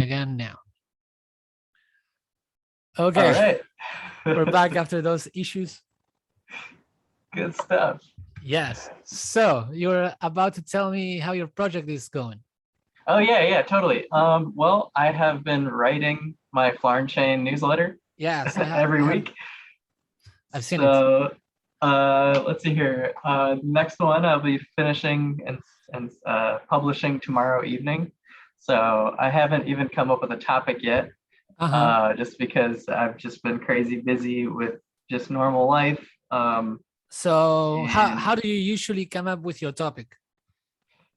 again now. All Okay, right. we're back after those issues. Good stuff. Yes. So you were about to tell me how your project is going. Oh yeah, totally. Well, I have been writing my Flarnchain newsletter Yes, every week. I've seen it. So let's see here. Next one I'll be finishing and publishing tomorrow evening. So I haven't even come up with a topic yet, just because I've just been crazy busy with just normal life. So how do you usually come up with your topic?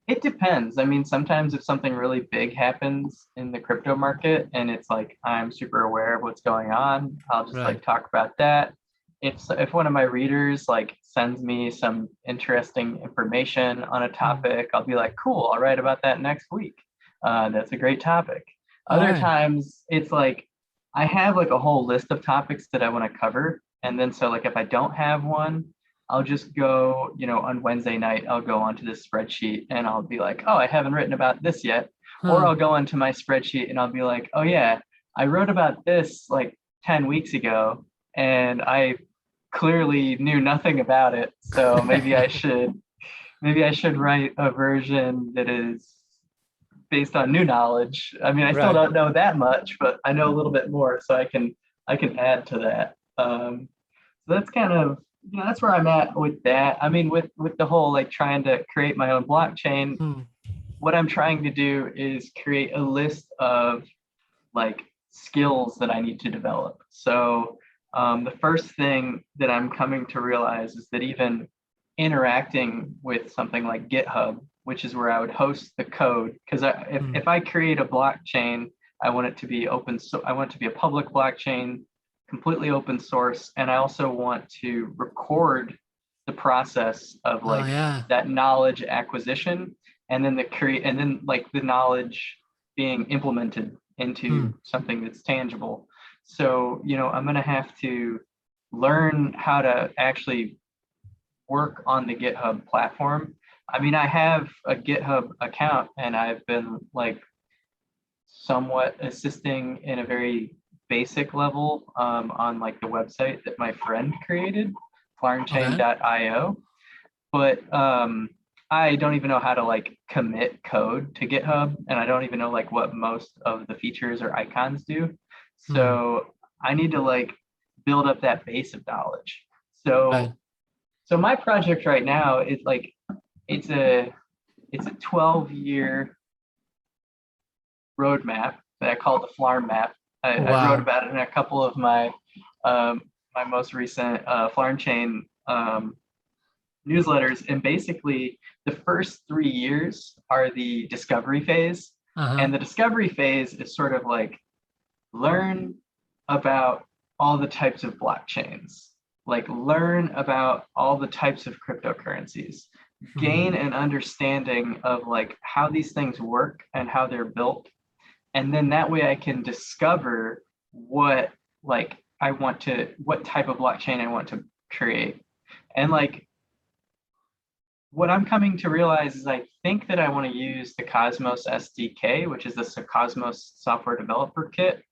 It depends. I mean, sometimes if something really big happens in the crypto market and it's like I'm super aware of what's going on, I'll just like talk about that. If one of my readers like sends me some interesting information on a topic, I'll be like, cool, I'll write about that next week. That's a great topic. Other times it's like I have like a whole list of topics that I want to cover. And then so like if I don't have one, I'll just go, on Wednesday night, I'll go onto this spreadsheet and I'll be like, oh, I haven't written about this yet. Or I'll go into my spreadsheet and I'll be like, oh yeah, I wrote about this like 10 weeks ago and I clearly knew nothing about it. So maybe I should write a version that is based on new knowledge. I mean, I still don't know that much, but I know a little bit more, so I can add to that. So that's kind of, that's where I'm at with that. I mean, with the whole like trying to create my own blockchain, what I'm trying to do is create a list of like skills that I need to develop. So the first thing that I'm coming to realize is that even interacting with something like GitHub, which is where I would host the code, because if I create a blockchain, I want it to be open. So I want it to be a public blockchain, completely open source, and I also want to record the process of like that knowledge acquisition, and then like the knowledge being implemented into something that's tangible. So I'm going to have to learn how to actually work on the GitHub platform. I mean, I have a GitHub account and I've been like somewhat assisting in a very basic level on like the website that my friend created, flarnchain.io. But I don't even know how to like commit code to GitHub, and I don't even know like what most of the features or icons do. So I need to like build up that base of knowledge. So my project right now is like it's a 12-year roadmap that I call the Flarn map. I wrote about it in a couple of my my most recent Flarnchain newsletters, and basically the first 3 years are the discovery phase, and the discovery phase is sort of like learn about all the types of blockchains, like learn about all the types of cryptocurrencies, gain an understanding of like how these things work and how they're built. And then that way I can discover what type of blockchain I want to create. And like what I'm coming to realize is I think that I want to use the Cosmos SDK, which is the Cosmos software developer kit,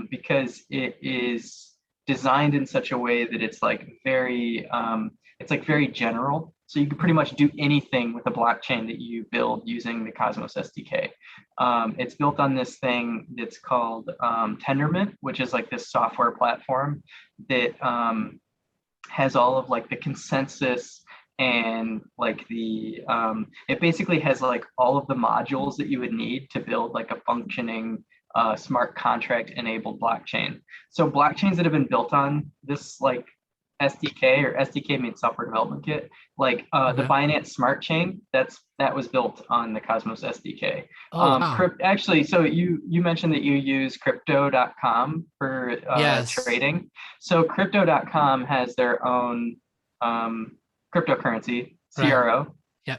because it is designed in such a way that it's like very general. So you can pretty much do anything with a blockchain that you build using the Cosmos SDK. It's built on this thing that's called Tendermint, which is like this software platform that has all of like the consensus and like the it basically has like all of the modules that you would need to build like a functioning smart contract enabled blockchain. So blockchains that have been built on this like SDK, or SDK means software development kit, like the Binance Smart Chain, that was built on the Cosmos SDK. Actually, so you mentioned that you use crypto.com for trading. So crypto.com has their own cryptocurrency, CRO.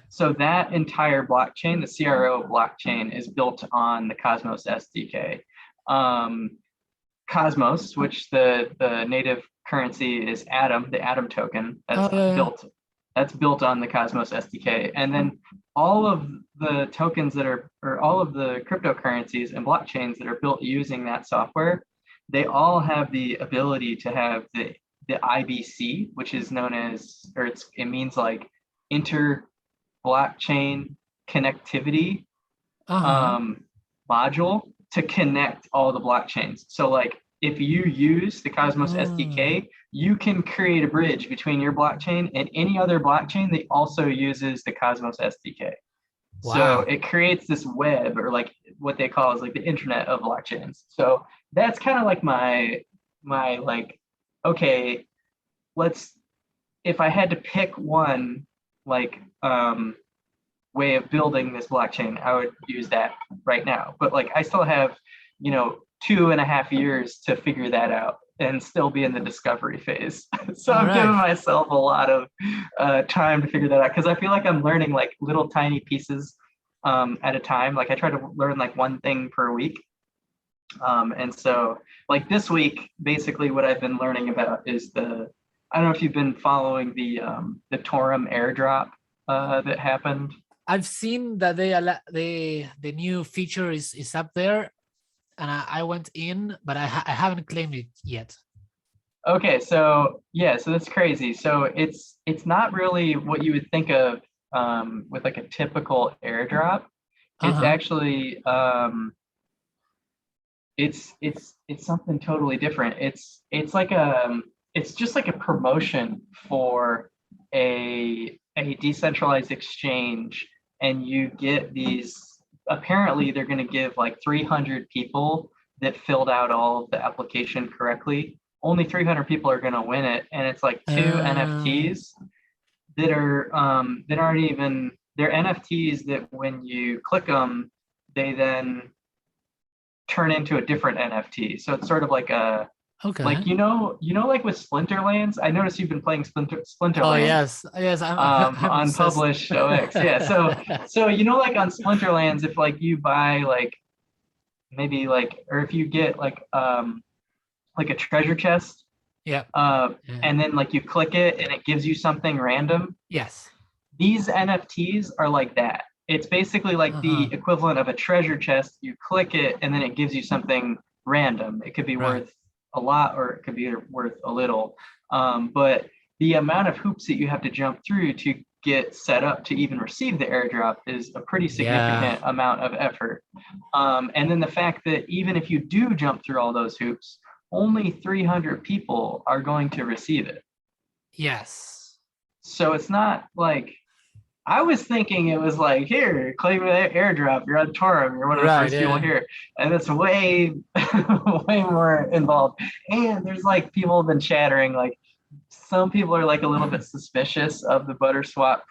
So that entire blockchain, the CRO blockchain, is built on the Cosmos SDK. Cosmos, which the native currency is Atom, the Atom token, that's built That's built on the Cosmos SDK. And then all of the tokens that are, or all of the cryptocurrencies and blockchains that are built using that software, they all have the ability to have the IBC, which is known as, or it means like inter blockchain connectivity module to connect all the blockchains. So like if you use the Cosmos SDK, you can create a bridge between your blockchain and any other blockchain that also uses the Cosmos SDK. Wow. So it creates this web, or like what they call is like the internet of blockchains. So that's kind of like my like, okay, if I had to pick one like way of building this blockchain, I would use that right now. But like I still have, 2.5 years to figure that out and still be in the discovery phase. So I'm giving myself a lot of time to figure that out, because I feel like I'm learning like little tiny pieces at a time. Like I try to learn like one thing per week. And so like this week, basically what I've been learning about is I don't know if you've been following the Torum airdrop that happened. I've seen that the new feature is up there, and I went in, but I haven't claimed it yet. Okay, so yeah, so that's crazy. So it's not really what you would think of with like a typical airdrop. It's actually it's something totally different. It's like it's just like a promotion for a decentralized exchange, and you get these, apparently they're going to give like 300 people that filled out all of the application correctly. Only 300 people are going to win it, and it's like 2 NFTs that aren't even, they're NFTs that when you click them, they then turn into a different NFT. So it's sort of like a, like like with Splinterlands. I noticed you've been playing Splinterlands. Oh yes, I'm on Publish OX. Yeah, so like on Splinterlands, if like you buy like maybe like, or if you get like a treasure chest, and then like you click it and it gives you something random. Yes, these NFTs are like that. It's basically like the equivalent of a treasure chest. You click it and then it gives you something random. It could be worth a lot, or it could be worth a little. But the amount of hoops that you have to jump through to get set up to even receive the airdrop is a pretty significant amount of effort. And then the fact that even if you do jump through all those hoops, only 300 people are going to receive it. Yes. So it's not like, I was thinking it was like, here, claim an airdrop, you're on Torum, you're one of the first people here. And it's way, way more involved. And there's like, people have been chattering, like some people are like a little bit suspicious of the Butterswap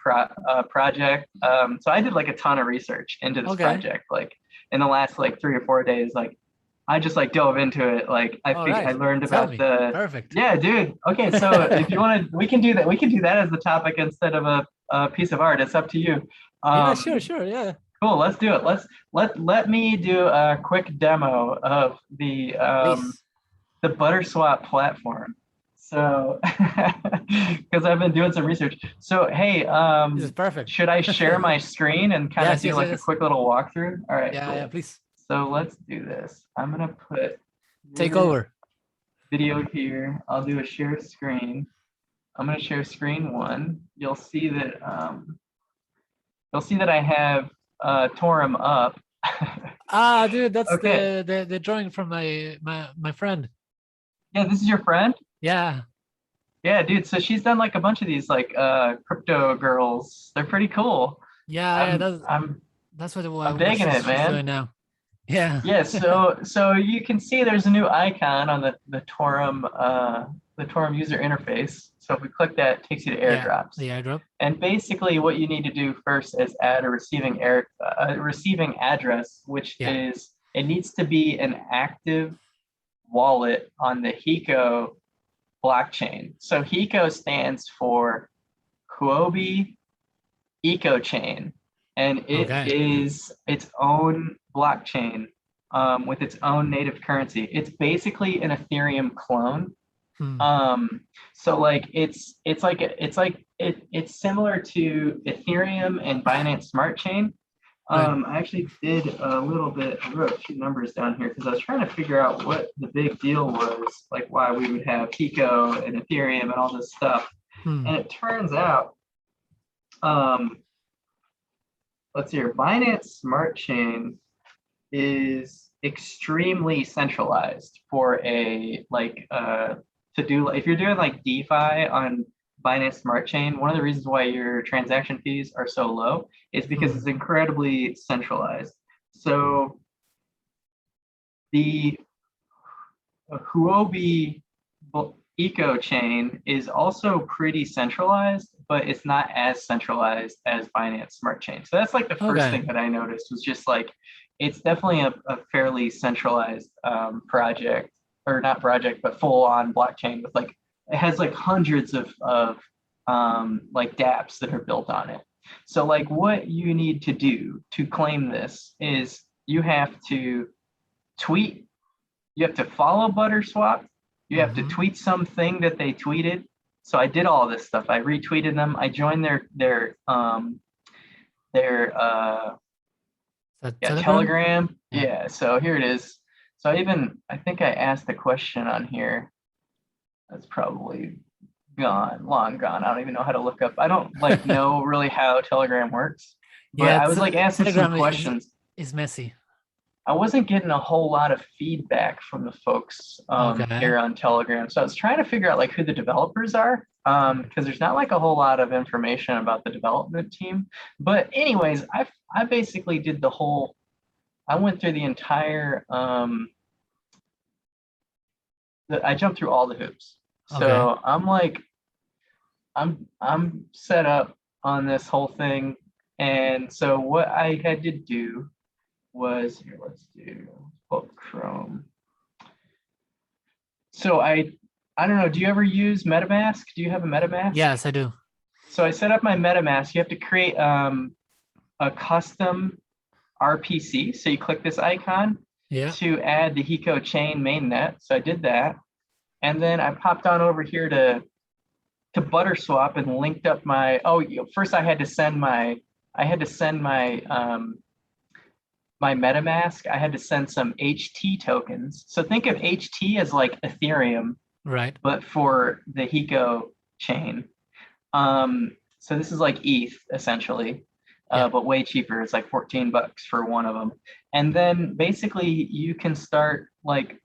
project. So I did like a ton of research into this project, like in the last like 3 or 4 days. Like I just like dove into it. Like I learned about the perfect. Yeah, dude. Okay, so if you want to, we can do that. We can do that as the topic instead of a piece of art. It's up to you. Yeah, sure, yeah. Cool. Let's do it. Let me do a quick demo of the Butterswap platform. So, because I've been doing some research. So hey, this is perfect. Should I share my screen and kind of do a quick little walkthrough? All right. Yeah, yeah, please. So let's do this. I'm gonna put take over video here. I'll do a share screen. I'm gonna share screen 1. You'll see that I have Torum up. Dude, that's the drawing from my friend. Yeah, this is your friend? Yeah, dude. So she's done like a bunch of these like crypto girls. They're pretty cool. Yeah, that's what I'm digging it, man. She's doing now. Yeah. So you can see there's a new icon on the Torum user interface. So if we click that, it takes you to airdrops. The airdrop. And basically, what you need to do first is add a receiving address, which is, it needs to be an active wallet on the Hiko blockchain. So Hiko stands for Huobi Ecochain, and it is its own blockchain with its own native currency. It's basically an Ethereum clone. So like it's similar to Ethereum and Binance Smart Chain. I actually did a little bit, I wrote a few numbers down here because I was trying to figure out what the big deal was, like why we would have Pico and Ethereum and all this stuff. And it turns out, let's see here, Binance Smart Chain is extremely centralized for a to do, if you're doing like DeFi on Binance Smart Chain, one of the reasons why your transaction fees are so low is because it's incredibly centralized. So the Huobi eco chain is also pretty centralized, but it's not as centralized as Binance Smart Chain. So that's like the first thing that I noticed was just like, it's definitely a fairly centralized project, or not project, but full on blockchain with like, it has like hundreds of like dApps that are built on it. So like what you need to do to claim this is you have to tweet, you have to follow Butterswap, you have to tweet something that they tweeted. So I did all this stuff. I retweeted them. I joined their Telegram. Yeah. So here it is. So I think I asked a question on here. That's probably long gone. I don't even know how to look up. I don't like know really how Telegram works. But I was like asking some questions. It's messy. I wasn't getting a whole lot of feedback from the folks here on Telegram. So I was trying to figure out like who the developers are, because there's not like a whole lot of information about the development team. But anyways, I basically did the whole, I went through the entire, I jumped through all the hoops. So I'm like, I'm set up on this whole thing. And so what I had to do was, here, let's do Chrome. So I don't know, do you ever use MetaMask? Do you have a MetaMask? Yes, I do. So I set up my MetaMask. You have to create a custom RPC. So you click this icon to add the Hiko chain mainnet. So I did that. And then I popped on over here to Butterswap and linked up my, first I had to send my my MetaMask. I had to send some HT tokens. So think of HT as like Ethereum, right? But for the Hiko chain. So this is like ETH essentially, but way cheaper. It's like $14 for one of them. And then basically you can start like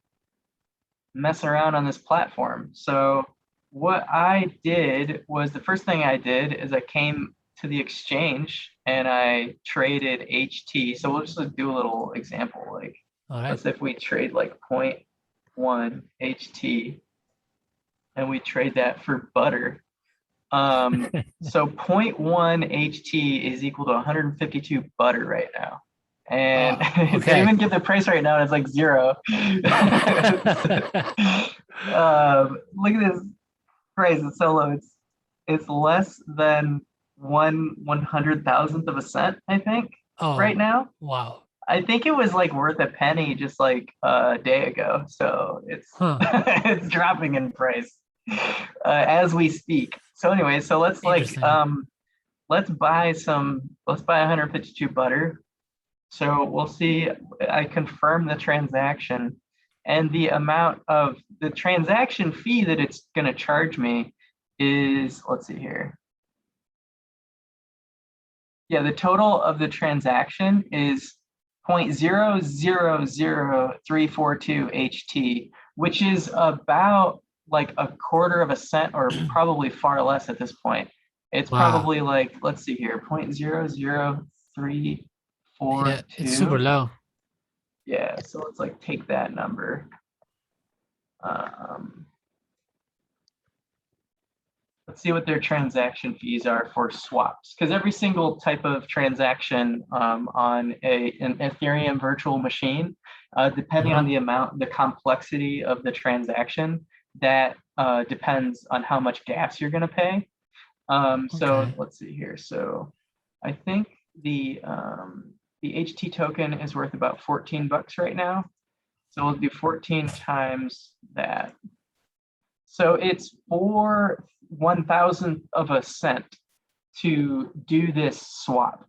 messing around on this platform. So what I did was, the first thing I did is I came to the exchange and I traded HT. So we'll just do a little example. Like, let's say if we trade like 0.1 HT and we trade that for butter. So 0.1 HT is equal to 152 butter right now. And they even get the price right now, and it's like 0. Look at this price, it's so low. It's less than 1/100,000th of a cent, I think, right now. Wow. I think it was like worth a penny just like a day ago. So it's it's dropping in price as we speak. So anyway, so let's like let's buy 152 butter. So we'll see, I confirm the transaction, and the amount of the transaction fee that it's going to charge me is, let's see here. Yeah, the total of the transaction is 0.000342 HT, which is about like a quarter of a cent, or probably far less at this point. It's probably like, let's see here, 0.00342. Yeah, it's super low. Yeah, so let's like take that number. Let's see what their transaction fees are for swaps, because every single type of transaction on an Ethereum virtual machine, depending on the complexity of the transaction, that depends on how much gas you're going to pay. So let's see here. So I think the HT token is worth about $14 right now. So we'll do 14 times that. So it's for 1,000th of a cent to do this swap.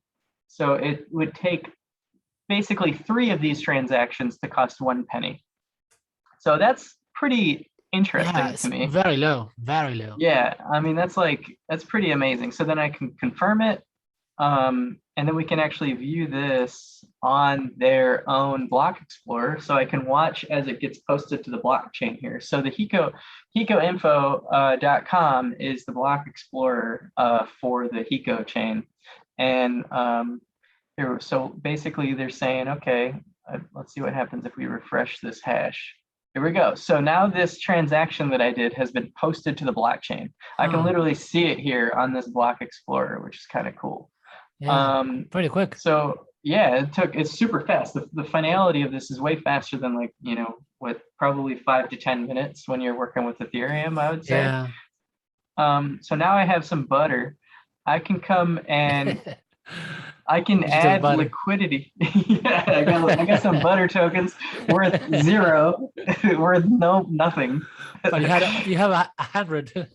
So it would take basically 3 of these transactions to cost 1 penny. So that's pretty interesting to me. Very low, very low. Yeah, I mean, that's pretty amazing. So then I can confirm it. And then we can actually view this on their own block explorer. So I can watch as it gets posted to the blockchain here. So the hikoinfo.com is the block explorer for the Hiko chain. And so basically they're saying, okay, let's see what happens if we refresh this hash. Here we go. So now this transaction that I did has been posted to the blockchain. I can literally see it here on this block explorer, which is kind of cool. Yeah, pretty quick. So yeah, it's super fast. The finality of this is way faster than like, with probably 5 to 10 minutes when you're working with Ethereum, I would say. Yeah. So now I have some butter. I can come and I can add liquidity. Yeah, I got some butter tokens worth 0, worth nothing. But you have 100.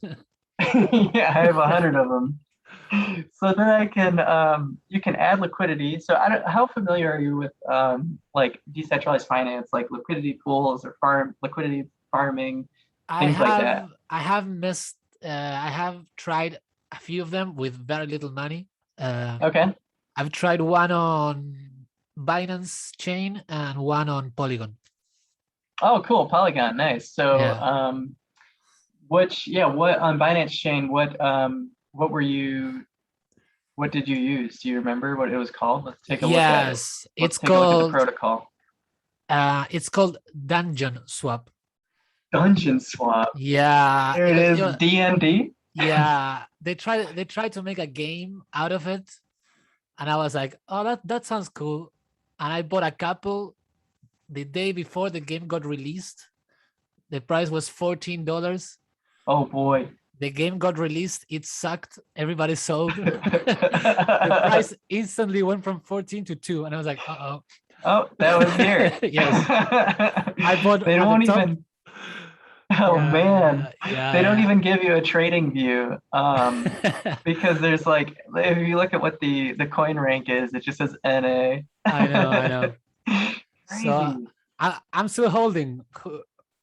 Yeah, I have 100 of them. So then I can you can add liquidity. So how familiar are you with like decentralized finance, like liquidity pools or liquidity farming, things like that? I have tried a few of them with very little money. Okay. I've tried one on Binance chain and one on Polygon. Oh, cool. Polygon, nice. So what on Binance chain, what did you use? Do you remember what it was called? Let's take a look at it. Yes, it's called, look at the protocol. It's called Dungeon Swap. Dungeon Swap. Yeah. There it is, DND. Yeah, they tried to make a game out of it, and I was like, oh, that sounds cool. And I bought a couple the day before the game got released. The price was $14. Oh boy. The game got released, it sucked, everybody sold. The price instantly went from 14 to 2, and I was like, uh-oh. Oh, that was here. Yes. I bought. They don't even. Oh man, they don't even give you a trading view because there's like, if you look at what the coin rank is, it just says NA. I know. So I'm still holding.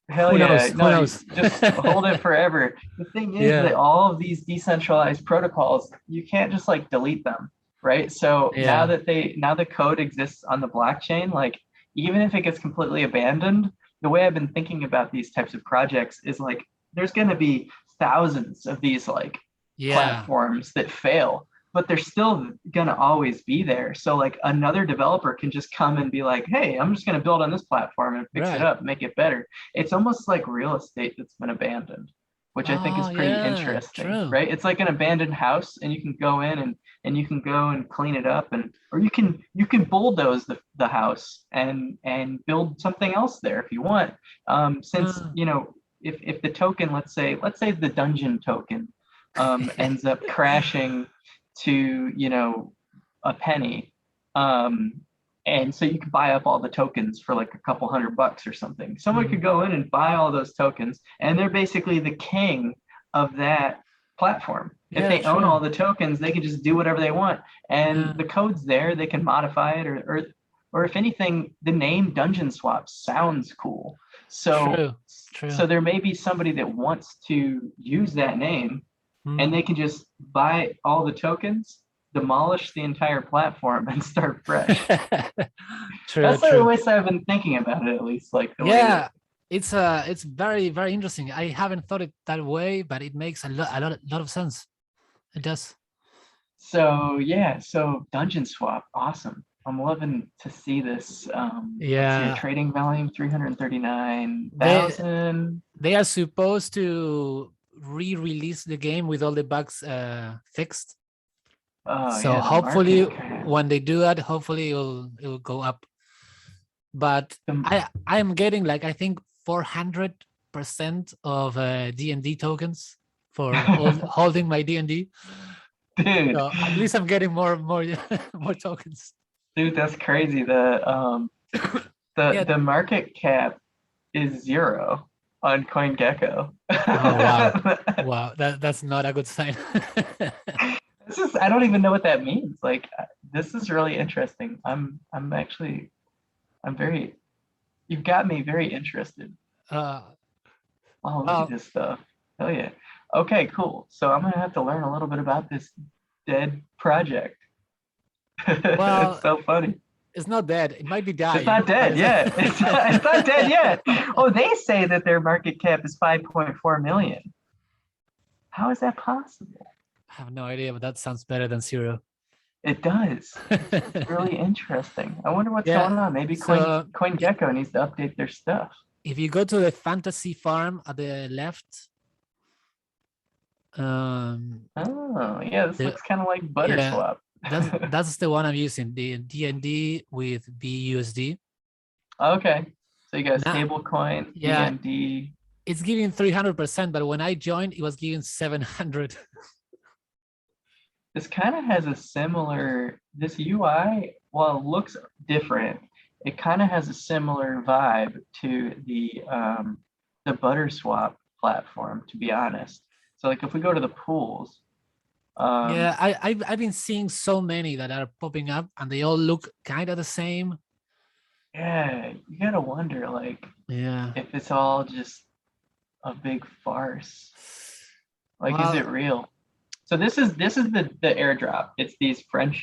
Hell yeah. Who knows? Just hold it forever. The thing is that all of these decentralized protocols, you can't just like delete them, right? So now that the code exists on the blockchain, like even if it gets completely abandoned, the way I've been thinking about these types of projects is like there's going to be thousands of these like platforms that fail, but they're still going to always be there. So like another developer can just come and be like, hey, I'm just going to build on this platform and fix it up, make it better. It's almost like real estate that's been abandoned, which I think is pretty interesting, right? It's like an abandoned house, and you can go in and you can go and clean it up, or you can bulldoze the house and build something else there if you want. Since if the token, let's say the dungeon token ends up crashing to a penny, and so you can buy up all the tokens for like a couple $100 or something. Someone could go in and buy all those tokens, and they're basically the king of that platform. If they own all the tokens, they can just do whatever they want, and the code's there. They can modify it, or if anything, the name Dungeon Swap sounds cool. So so there may be somebody that wants to use that name, and they can just buy all the tokens, demolish the entire platform, and start fresh. That's the way I've been thinking about it, at least. Like it's very, very interesting. I haven't thought it that way, but it makes a lot of sense. It does. So Dungeon Swap, awesome. I'm loving to see this. Trading volume 339,000. They are supposed to re-release the game with all the bugs fixed. Hopefully when they do that, hopefully it will go up. But I am getting like, I think 400% of D&D tokens for holding my D&D. Dude, so at least I'm getting more tokens. Dude, that's crazy. The market cap is 0. on CoinGecko. Oh wow, wow, that's not a good sign. This is, I don't even know what that means. Like, this is really interesting. I'm very, you've got me very interested. Uh, Oh, look at well, this stuff. Hell yeah. Okay, cool. So I'm gonna have to learn a little bit about this dead project. It's well, so funny. it's not dead. It might be It's dying, not but dead yet. It's not dead yet. Oh, they say that their market cap is 5.4 million. How is that possible? I have no idea, but that sounds better than zero. It does. It's really interesting. I wonder what's Yeah. going on. Maybe So CoinGecko needs to update their stuff. if you go to the fantasy farm at the left, Oh, yeah, this looks kind of like Butterswap. that's the one I'm using, the DND with BUSD. Okay. So you got Now, stable coin, yeah, DND. it's giving 300%, but when I joined, it was giving 700. This kind of has a similar, this UI, while it looks different, it kind of has a similar vibe to the Butterswap platform, to be honest. So like if we go to the pools, Yeah, I've been seeing so many that are popping up, and they all look kind of the same. yeah, you gotta wonder like Yeah. if it's all just a big farce. Like, is it Well, real? So this is the airdrop. It's these French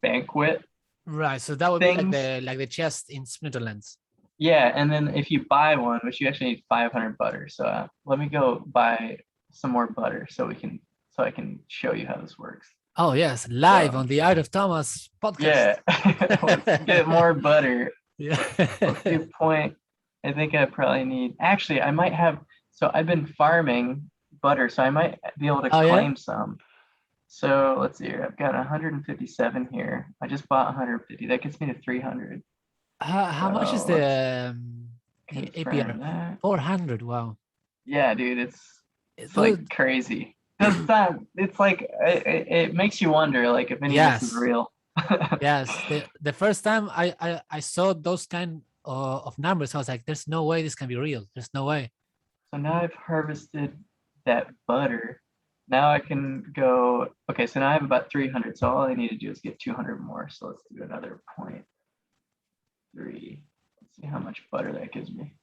banquet right. So that would be things. like the chest in Splinterlands. Yeah, and then if you buy one, which you actually need 500 butter. So let me go buy some more butter so I can show you how this works. Oh yes, live So, on the Art of Thomas podcast. yeah, let's get more butter. Yeah. Let's do point. I think I probably need. Actually, I might have. So I've been farming butter, so I might be able to Oh yeah. claim some. So let's see here. I've got 157 here. I just bought 150. That gets me to 300. How much is So let's the confirm APR? that. 400. Wow. Yeah, dude, it's Those, like crazy. It's like it makes you wonder like if any of this is yes. real. Yes. The first time I saw those kind of numbers, I was like, there's no way this can be real. There's no way. So now I've harvested that butter. Now I can go, okay, so now I have about 300. So all I need to do is get 200 more. So let's do another 0.3. Let's see how much butter that gives me.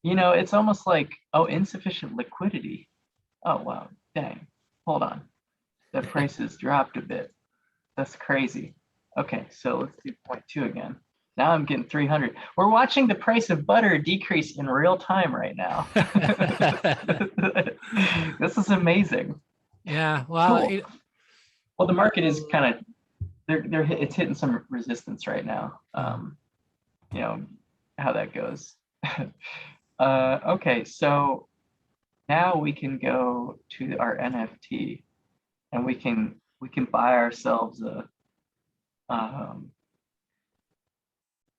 You know, it's almost like, oh, insufficient liquidity. Oh, wow, dang, hold on. The price has dropped a bit. That's crazy. Okay, so let's do 0.2 again. Now I'm getting 300. We're watching the price of butter decrease in real time right now. This is amazing. Yeah. Well, Cool. Well, the market is kind of it's hitting some resistance right now. You know how that goes. Okay, so now we can go to our NFT, and we can buy ourselves a.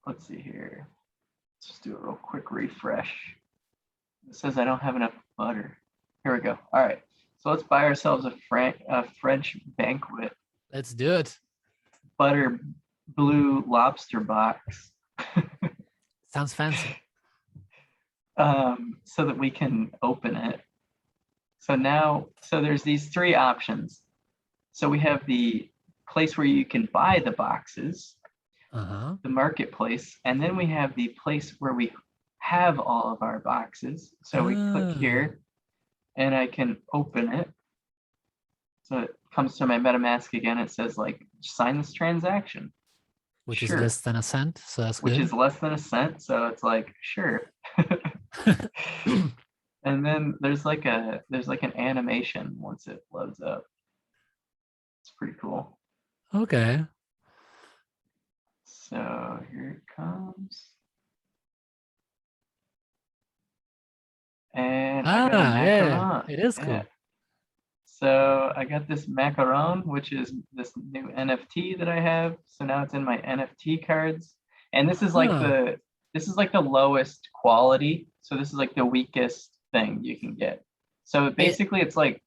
Let's see here. Let's just do a real quick refresh. It says I don't have enough butter. Here we go. All right. So let's buy ourselves a French banquet. let's do it. Butter blue lobster box. Sounds fancy. So that we can open it. So now, so there's these three options. So we have the place where you can buy the boxes, the marketplace, and then we have the place where we have all of our boxes. So we click here and I can open it. So it comes to my MetaMask again. It says like, sign this transaction. Which is less than a cent. So that's good. Which is less than a cent. So it's like, sure. And then there's like an animation once it loads up. It's pretty cool. Okay. So here it comes. And I got a macaron. Yeah, it is cool. So I got this macaron, which is this new NFT that I have. So now it's in my NFT cards. And this is like the lowest quality. So this is like the weakest thing you can get. So basically it's like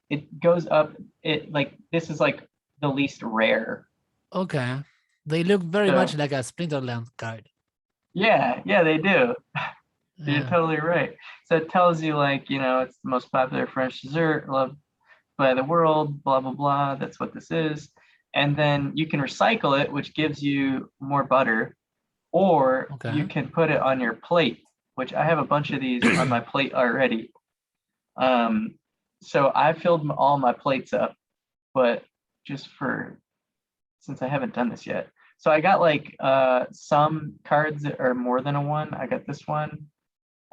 it goes up, this is like the least rare. Okay. They look very much like a Splinterlands card. Yeah, they do. You're Yeah. totally right. So it tells you like, it's the most popular French dessert loved by the world, blah, blah, blah. That's what this is. And then you can recycle it, which gives you more butter, or you Okay. can put it on your plate, which I have a bunch of these on my plate already. So I filled all my plates up, but since I haven't done this yet. So I got like some cards that are more than a one. I got this one.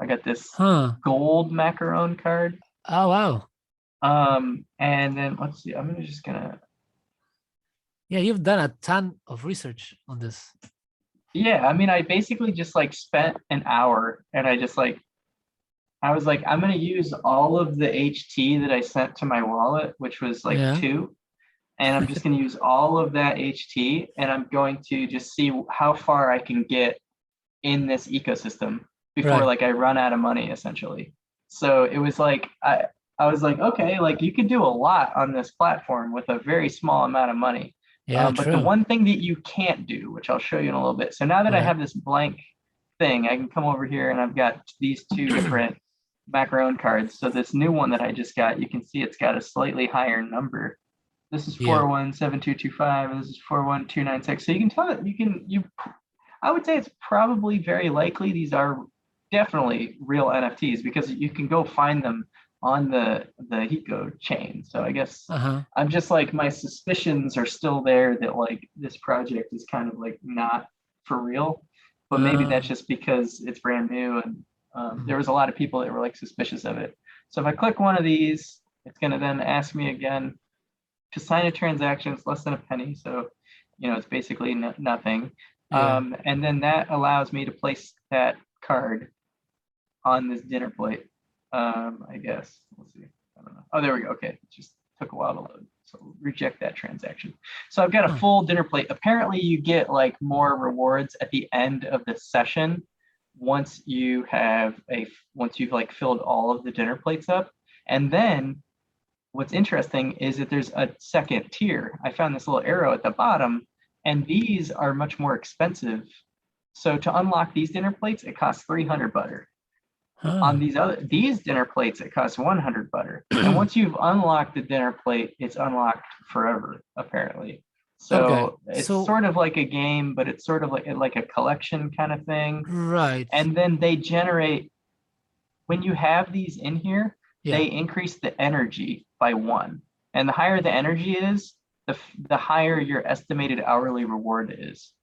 I got this Huh. gold macaron card. Oh wow. And then let's see, I'm just gonna, Yeah, you've done a ton of research on this. yeah, I mean, I basically just like spent an hour and I was like, I'm gonna use all of the HT that I sent to my wallet, which was like Yeah. 2, and I'm just gonna use all of that HT, and I'm going to just see how far I can get in this ecosystem before Right. like I run out of money essentially. So it was like I was like, okay, like you could do a lot on this platform with a very small amount of money. Yeah, But the true. one thing that you can't do, which I'll show you in a little bit. So now that I Right. have this blank thing, I can come over here and I've got these 2 different macaron cards. So this new one that I just got, you can see it's got a slightly higher number. This is Yeah. 417225, and this is 41296. So you can tell that I would say it's probably very likely these are definitely real NFTs because you can go find them on the Hiko chain. So I guess Uh-huh. I'm just like, my suspicions are still there that like this project is kind of like not for real, but maybe that's just because it's brand new and there was a lot of people that were like suspicious of it. So if I click one of these, it's going to then ask me again to sign a transaction. It's less than a penny, so it's basically nothing. Yeah. And then that allows me to place that card on this dinner plate. I guess. Let's see. I don't know. Oh, there we go. Okay, it just took a while to load. So reject that transaction. So I've got a Huh. full dinner plate. Apparently, you get like more rewards at the end of the session once you've like filled all of the dinner plates up. And then what's interesting is that there's a second tier. I found this little arrow at the bottom, and these are much more expensive. So to unlock these dinner plates, it costs 300 butter. On Huh. these dinner plates, it costs 100 butter. And once you've unlocked the dinner plate, it's unlocked forever, apparently. Okay. So it's So sort of like a game, but it's sort of like a collection kind of thing. right. And then they generate, when you have these in here, Yeah. they increase the energy by 1. And the higher the energy is, the higher your estimated hourly reward is.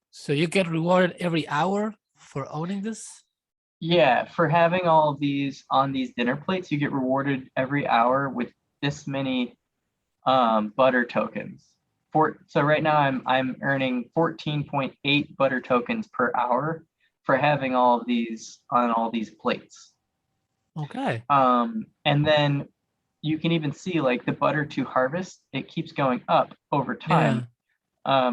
So you get rewarded every hour for owning this? Yeah, for having all of these on these dinner plates, you get rewarded every hour with this many butter tokens. So right now I'm earning 14.8 butter tokens per hour for having all of these on all these plates. Okay. And then you can even see like the butter to harvest, it keeps going up over time.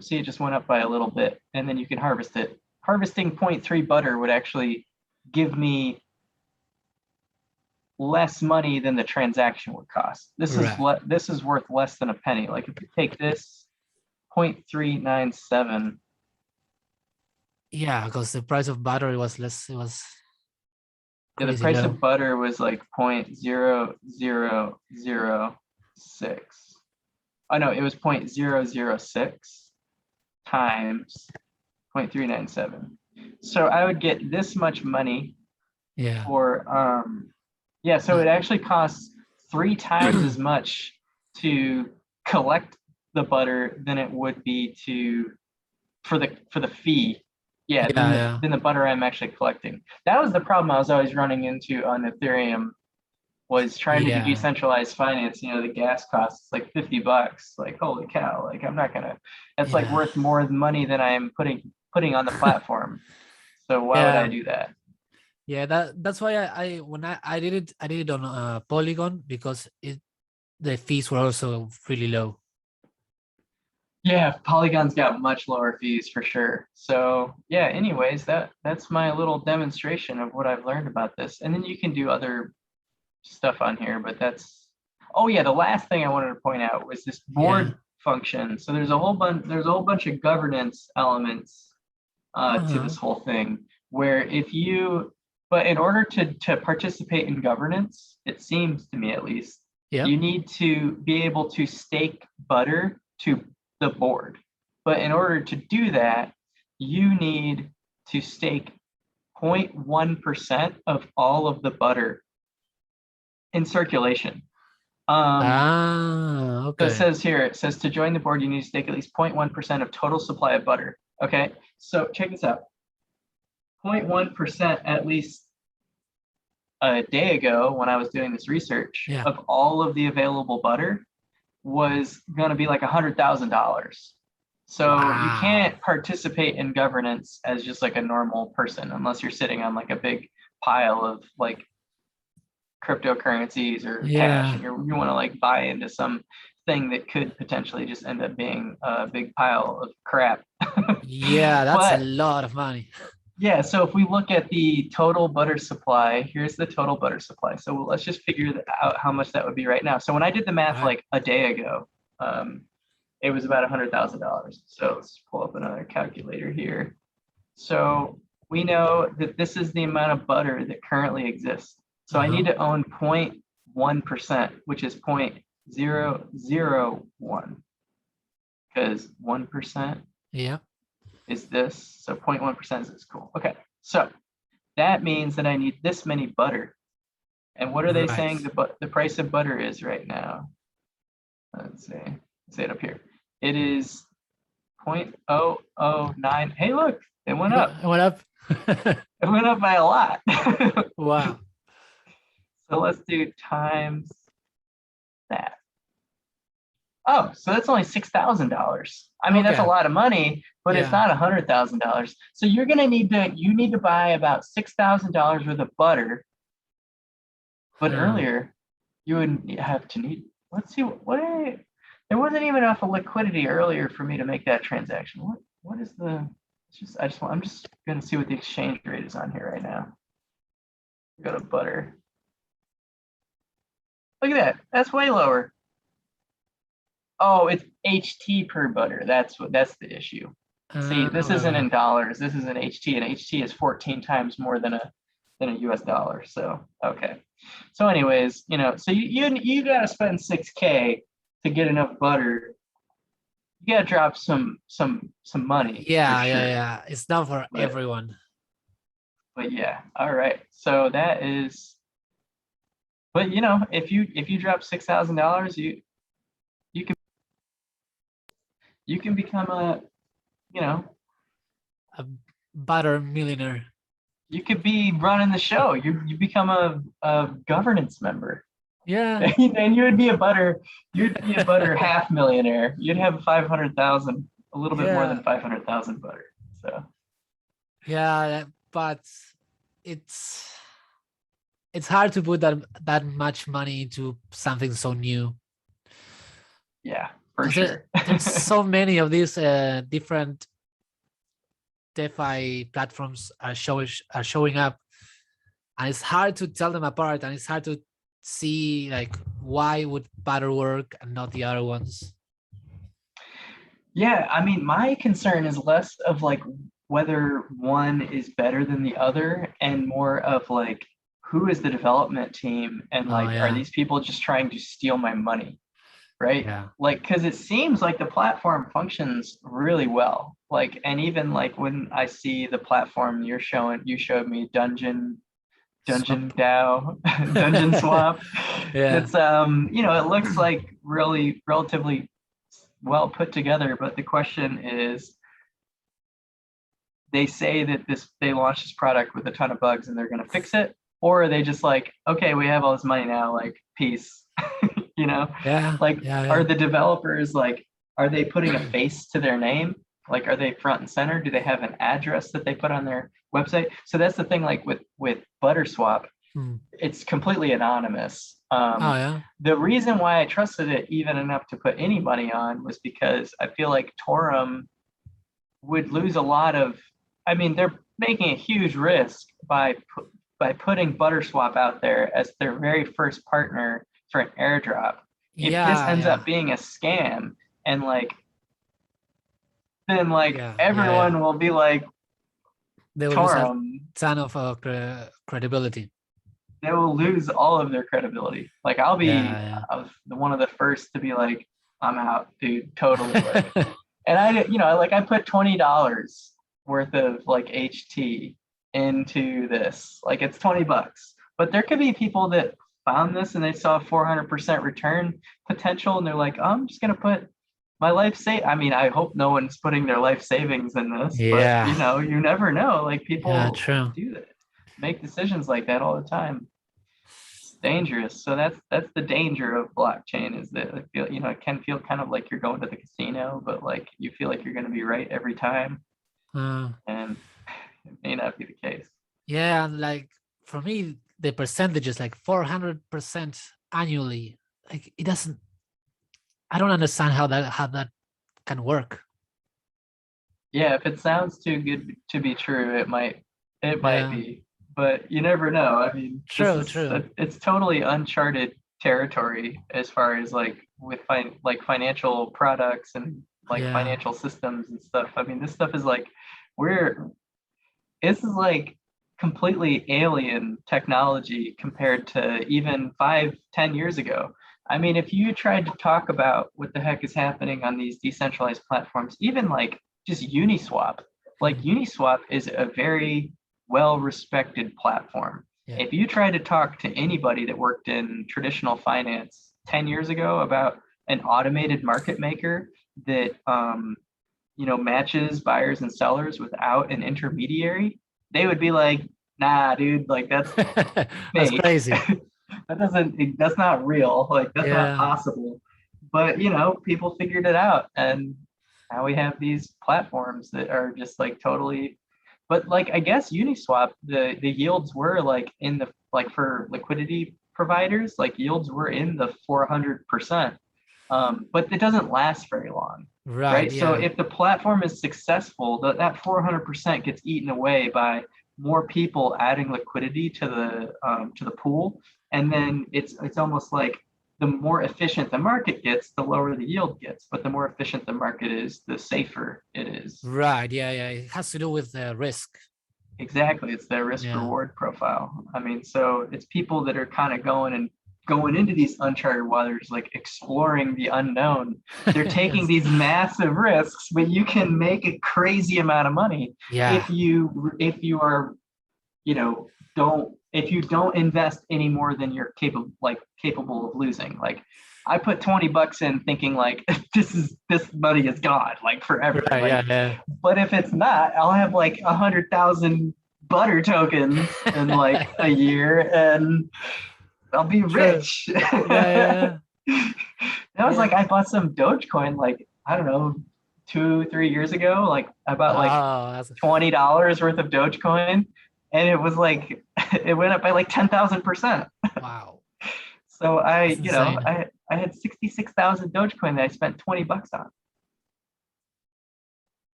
See, it just went up by a little bit, and then you can harvest it. Harvesting 0.3 butter would actually give me less money than the transaction would cost. This is worth less than a penny. Like if you take this 0.397. Yeah, because the price of battery was less. It was Yeah, the crazy price low. of butter was like 0.0006. Oh no, it was 0.006 times 0.397. So I would get this much money Yeah. for yeah, so it actually costs 3 times as much to collect the butter than it would be for the fee. Yeah, Yeah. than the butter I'm actually collecting. That was the problem I was always running into on Ethereum, was trying to do Yeah. decentralized finance. The gas costs like $50. Like, holy cow, like I'm not gonna, that's like Yeah. worth more money than I am putting on the platform. So why would I Yeah. do that? Yeah. That's why I did it on Polygon because the fees were also really low. Yeah, Polygon's got much lower fees for sure. So yeah, anyways, that's my little demonstration of what I've learned about this. And then you can do other stuff on here, but oh yeah, the last thing I wanted to point out was this Yeah. board function. So there's a whole bunch of governance elements to this whole thing, where but in order to participate in governance, it seems to me at least, you need to be able to stake butter to the board. But in order to do that, you need to stake 0.1% of all of the butter in circulation. Okay. So it says here, it says to join the board, you need to stake at least 0.1% of total supply of butter. Okay, so check this out. 0.1%, at least a day ago when I was doing this research, of all of the available butter was going to be like $100,000. So you can't participate in governance as just like a normal person unless you're sitting on like a big pile of like cryptocurrencies or cash, and you want to like buy into some thing that could potentially just end up being a big pile of crap. Yeah, that's a lot of money. Yeah, so if we look at the total butter supply, here's the total butter supply. So let's just figure out how much that would be right now. So when I did the math like a day ago, it was about $100,000. So let's pull up another calculator here. So we know that this is the amount of butter that currently exists. So I need to own 0.1%, which is 0.001, because 1% is this. So 0.1% is this. Cool. Okay. So that means that I need this many butter. And what are they saying the price of butter is right now? Let's see. Let's say it up here. It is 0.009. Hey, look, it went up. It went up. It went up by a lot. Wow. So let's do times that. Oh, so that's only $6,000. I mean, that's a lot of money, but it's not $100,000. So you're gonna need to buy about $6,000 worth of butter. But earlier, you would have to need. Let's see there wasn't even enough liquidity earlier for me to make that transaction. What is the? I'm just gonna see what the exchange rate is on here right now. Go to butter. Look at that. That's way lower. Oh, it's HT per butter. That's the issue. See, this isn't in dollars. This is in HT, and HT is 14 times more than a US dollar. So okay. So anyways, so you gotta spend 6K to get enough butter. You gotta drop some money. Yeah. It's not for everyone. But yeah, all right. So that is. But if you drop $6,000, you can become a butter millionaire. You could be running the show. You become a governance member. Yeah. And you would be a butter half millionaire. You'd have 500,000, a little bit more than 500,000 butter. So yeah, but it's hard to put that much money into something so new. Yeah, for sure. There's so many of these different DeFi platforms are showing up, and it's hard to tell them apart, and it's hard to see like why would butter work and not the other ones. Yeah, I mean, my concern is less of like whether one is better than the other and more of like who is the development team, and like are these people just trying to steal my money, right? Like, because it seems like the platform functions really well, like, and even like when I see the platform you showed me Dungeon DAO, Dungeon Swap. It's it looks like really relatively well put together, but the question is, they say that they launched this product with a ton of bugs and they're going to fix it, or are they just like, okay, we have all this money now, like peace. Are the developers like, are they putting a face to their name? Like, are they front and center? Do they have an address that they put on their website? So that's the thing, like with Butterswap, it's completely anonymous. The reason why I trusted it even enough to put any money on was because I feel like Torum would lose a lot of, I mean, they're making a huge risk by putting Butterswap out there as their very first partner for an airdrop. If this ends up being a scam, and like, then like everyone will be like, they will lose a Torum, ton of credibility. they will lose all of their credibility. Like I'll be Yeah, one of the first to be like, I'm out, dude, totally. Like, yeah. and I put $20 worth of like HT into this. Like it's $20. But there could be people that found this and they saw 400% return potential and they're like, oh, I'm just gonna put my I mean, I hope no one's putting their life savings in this, but Yeah, you never know. Like yeah, people true. do that, make decisions like that all the time. It's dangerous. So that's the danger of blockchain is that it can feel kind of like you're going to the casino, but like you feel like you're going to be right every time, Uh, and it may not be the case. yeah, and like for me, the percentage is like 400% annually. Like it doesn't. I don't understand how that can work. Yeah, if it sounds too good to be true, it might Yeah, be, but you never know. I mean, true, true. it's totally uncharted territory as far as like with financial products and like Yeah, financial systems and stuff. I mean, this stuff is like we're this is like completely alien technology compared to even 5, 10 years ago. I mean, if you tried to talk about what the heck is happening on these decentralized platforms, even like just Uniswap, like mm, Uniswap is a very well respected platform. yeah, If you try to talk to anybody that worked in traditional finance 10 years ago about an automated market maker that matches buyers and sellers without an intermediary, they would be like, nah, dude, like that's that's fake. crazy. That's not real. Like that's not Yeah, possible. But people figured it out. And now we have these platforms that are just like totally, but like I guess Uniswap, the yields were like in the like for liquidity providers, like yields were in the 400%. But it doesn't last very long, right. right? So Yeah, if the platform is successful, that 400% gets eaten away by more people adding liquidity to the pool, and then it's almost like the more efficient the market gets, the lower the yield gets. But the more efficient the market is, the safer it is. right. Yeah, yeah. It has to do with the risk. Exactly, it's their risk Yeah. reward profile. I mean, so it's people that are kind of going into these uncharted waters, like exploring the unknown. They're taking Yes. these massive risks, but you can make a crazy amount of money Yeah. if you are, don't if you don't invest any more than you're capable of losing. Like I put $20 in thinking like this money is gone like forever. Right. Like, Yeah. Yeah. but if it's not, I'll have like 100,000 butter tokens in like a year and I'll be True. rich. Yeah. Yeah. That was like Yeah. I bought some Dogecoin like I don't know 2, 3 years ago. Like I bought like Oh, that's $20 worth of Dogecoin, and it was like it went up by like 10,000%. wow. So I That's you know insane. I had 66,000 Dogecoin that I spent $20 on.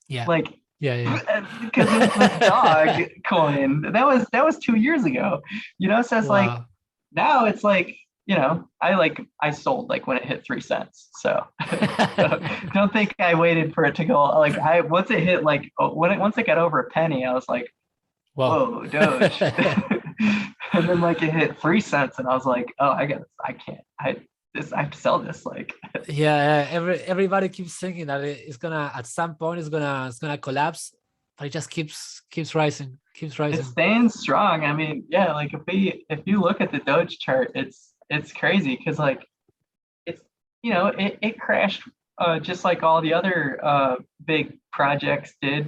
Yeah. Like Yeah. because it's the dog Yeah. coin. That was 2 years ago. So it's like Wow. now it's like I sold like when it hit 3 cents. So don't think I waited for it to go like I once it hit like once it got over a penny, I was like, Wow. whoa, Doge. And then like it hit 3 cents and I was like, oh, I can't. I have to sell this. Like Yeah. Everybody keeps thinking that it's gonna at some point it's gonna collapse, but it just keeps rising, keeps it's rising. staying strong. I mean, yeah, like if you look at the Doge chart, it's crazy because like it's it crashed just like all the other big projects did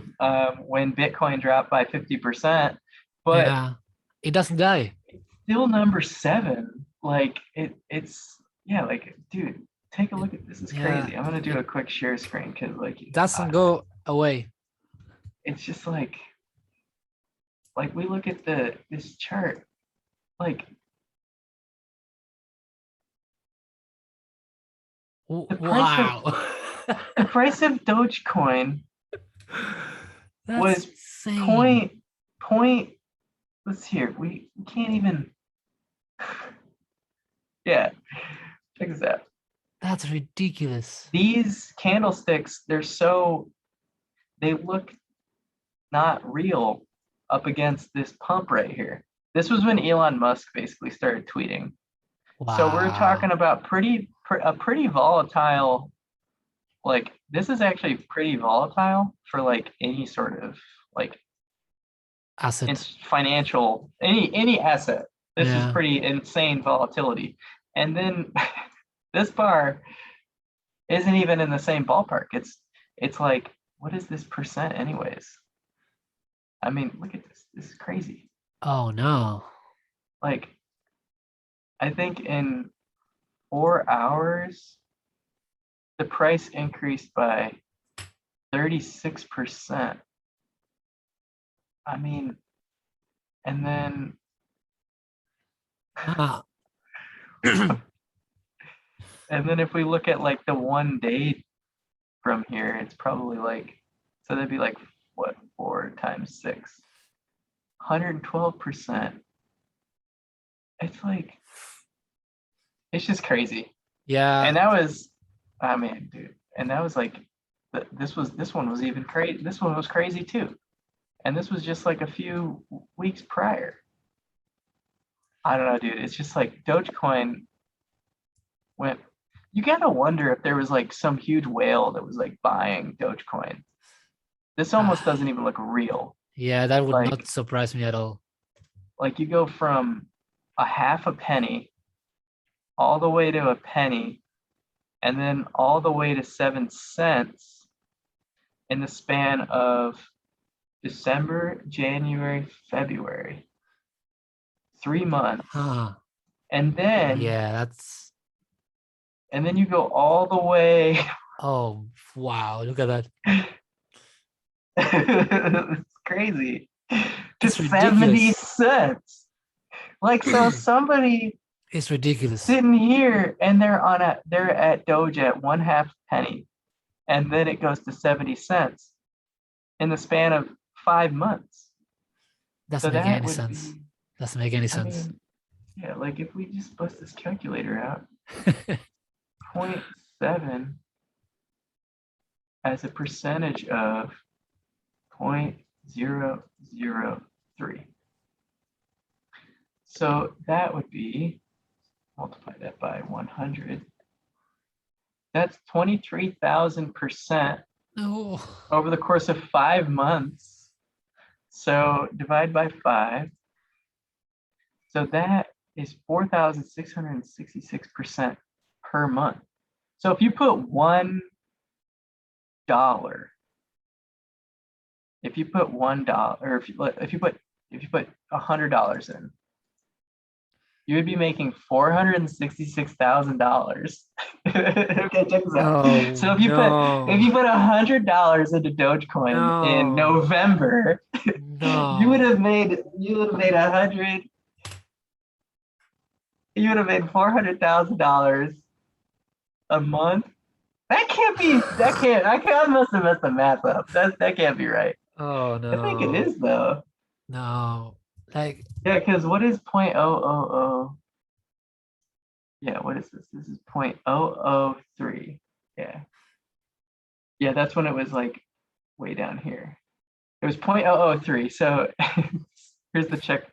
when Bitcoin dropped by 50%, but Yeah. It doesn't die. it's still number 7. Like it's yeah, like dude, take a It, look at this. Is yeah. crazy. I'm gonna do It a quick share screen because like doesn't go away. it's just like we look at this chart, like the price of Wow. the price of Dogecoin That's was insane. point. Let's hear. We can't even. Yeah, check this out. That's ridiculous. These candlesticks, they look not real. up against this pump right here. This was when Elon Musk basically started tweeting. So we're talking Wow. about a pretty volatile, like this is actually pretty volatile for like any sort of like Asset. it's financial, any asset. This is Yeah. pretty insane volatility. And then this bar isn't even in the same ballpark. It's like, what is this percent anyways? I mean, look at this. This is crazy. Oh no. Like, I think in 4 hours, the price increased by 36%. I mean, and then Ah. and then if we look at like the 1 day from here, it's probably like, so that'd be like what, 4 times 6, 112%. It's like, it's just crazy. Yeah. And that was, I mean, dude, and that was like, this one was even crazy. This one was crazy too. And this was just like a few weeks prior. I don't know, dude. It's just like Dogecoin went, you gotta wonder if there was like some huge whale that was like buying Dogecoin. This almost doesn't even look real. Yeah, that would not Like, surprise me at all. like you go from a half a penny all the way to a penny and then all the way to 7 cents in the span of December, January, February, 3 months. Huh. And then Yeah, you go all the way. oh wow, look at that. It's crazy. To It's 70 ridiculous. cents. Like, so somebody It's ridiculous. sitting here and they're at Doge at 1/2 penny, and then it goes to 70 cents in the span of 5 months. So Doesn't make that any would sense. be, Doesn't make any I sense. mean, yeah, like if we just bust this calculator out, 0.7 as a percentage of 0.003. So that would be, multiply that by 100. That's 23,000% No. over the course of 5 months. So divide by 5. So that is 4,666% per month. So if you put $1, if you put $1, or if you put $100 in, you would be making $466,000. Okay, check this out. Oh, So if you put $100 into Dogecoin in no. November, No. you would have made $400,000 a month. I must have messed the math up. That can't be right. Oh I think it no. is though. No. Like, Yeah, because what is 0.000? Yeah, what is this? This is 0.003. Yeah. Yeah, that's when it was like way down here. It was 0.003. So here's the check.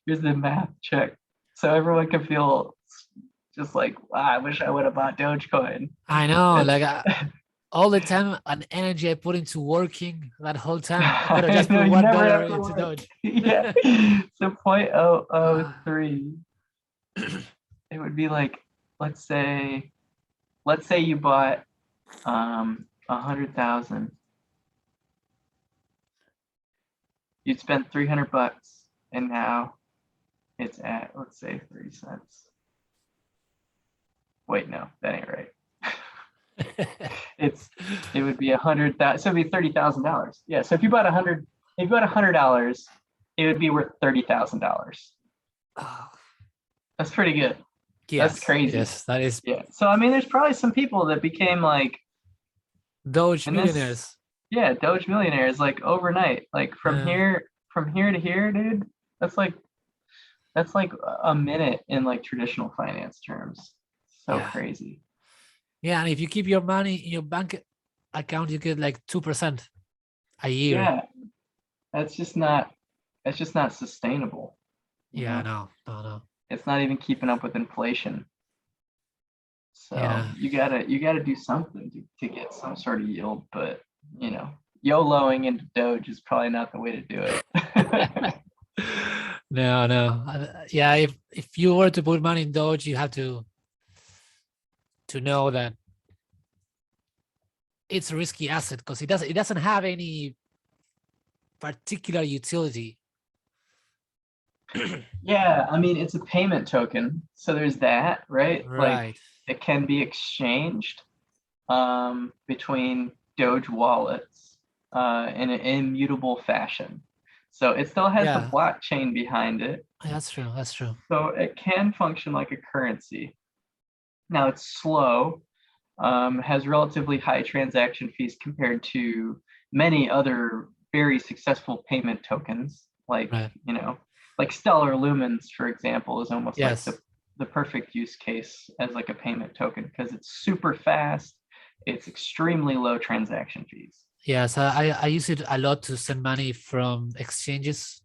Here's the math check. So everyone can feel just like, wow, I wish I would have bought Dogecoin. I know, It's, like all the time and energy I put into working that whole time, I could have I just know put you never $1 have to into work. Doge. Yeah. So 0.003. It would be like, let's say you bought 100,000. You'd spend $300, and now it's at, let's say, 30 cents. Wait, no, that ain't right. It would be 100,000. So it'd be $30,000. Yeah. So if you bought $100, it would be worth $30,000. That's pretty good. Yes, That's crazy. yes, that is. Yeah. So I mean, there's probably some people that became like Doge millionaires. Yeah, Doge millionaires like overnight. Like from here to here, dude. That's like a minute in like traditional finance terms. So crazy. Yeah, and if you keep your money in your bank account, you get like 2% a year. Yeah, that's just not. it's just not sustainable. Yeah, no. It's not even keeping up with inflation. So you gotta do something to get some sort of yield, but YOLOing into Doge is probably not the way to do it. No. Yeah, if you were to put money in Doge, you have to know that it's a risky asset because it doesn't have any particular utility. Yeah, I mean, it's a payment token, so there's that, right? Right. Like it can be exchanged between Doge wallets in an immutable fashion. So it still has the blockchain behind it. That's true. So it can function like a currency. Now it's slow, has relatively high transaction fees compared to many other very successful payment tokens, like like Stellar Lumens, for example, is almost like the perfect use case as like a payment token because it's super fast, it's extremely low transaction fees. Yes, I use it a lot to send money from exchanges.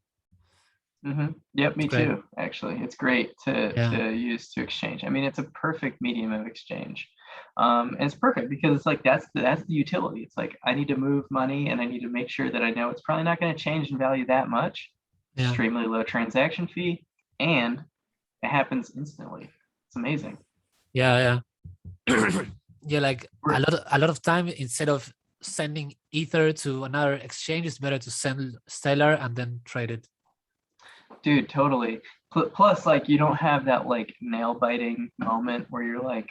Yep, me too. Actually, it's great to use to exchange. I mean, it's a perfect medium of exchange. And it's perfect because it's like that's the utility. It's like I need to move money and I need to make sure that I know it's probably not going to change in value that much. Extremely low transaction fee, and it happens instantly. It's amazing. Yeah. Like a lot of time, instead of sending Ether to another exchange, it's better to send Stellar and then trade it. Dude, totally. Plus, like, you don't have that like nail biting moment where you're like,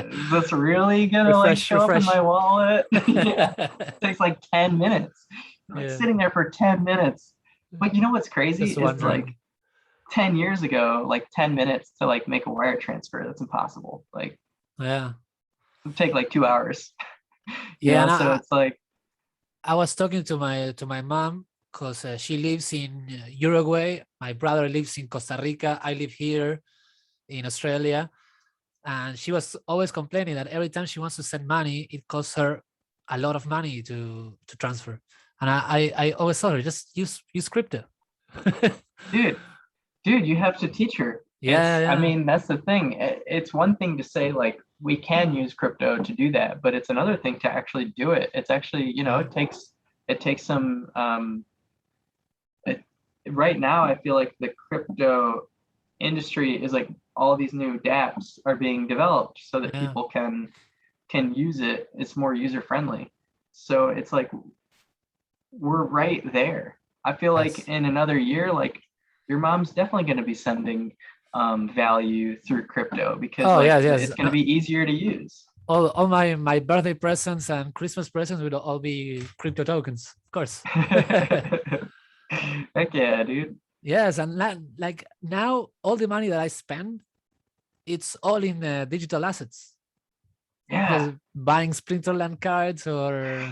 is this really gonna like show up in my wallet? It takes like 10 minutes. You're like sitting there for 10 minutes. But you know what's crazy is like 10 years ago, like 10 minutes to like make a wire transfer, that's impossible. Like it would take like 2 hours. So it's like I was talking to my mom because she lives in Uruguay. My brother lives in Costa Rica. I live here in Australia. And she was always complaining that every time she wants to send money, it costs her a lot of money to transfer. And I always told her, just use crypto. Dude, you have to teach her. I mean, that's the thing. It's one thing to say like we can use crypto to do that, but it's another thing to actually do it. It's actually, it takes some right now I feel like the crypto industry is like all these new dApps are being developed so that people can use it. It's more user friendly. So it's like we're right there. I feel like in another year, like your mom's definitely going to be sending value through crypto because it's going to be easier to use. All my birthday presents and Christmas presents will all be crypto tokens, of course. Heck yeah, dude. Yes, and like now all the money that I spend, it's all in digital assets. Yeah. Just buying Splinterlands cards or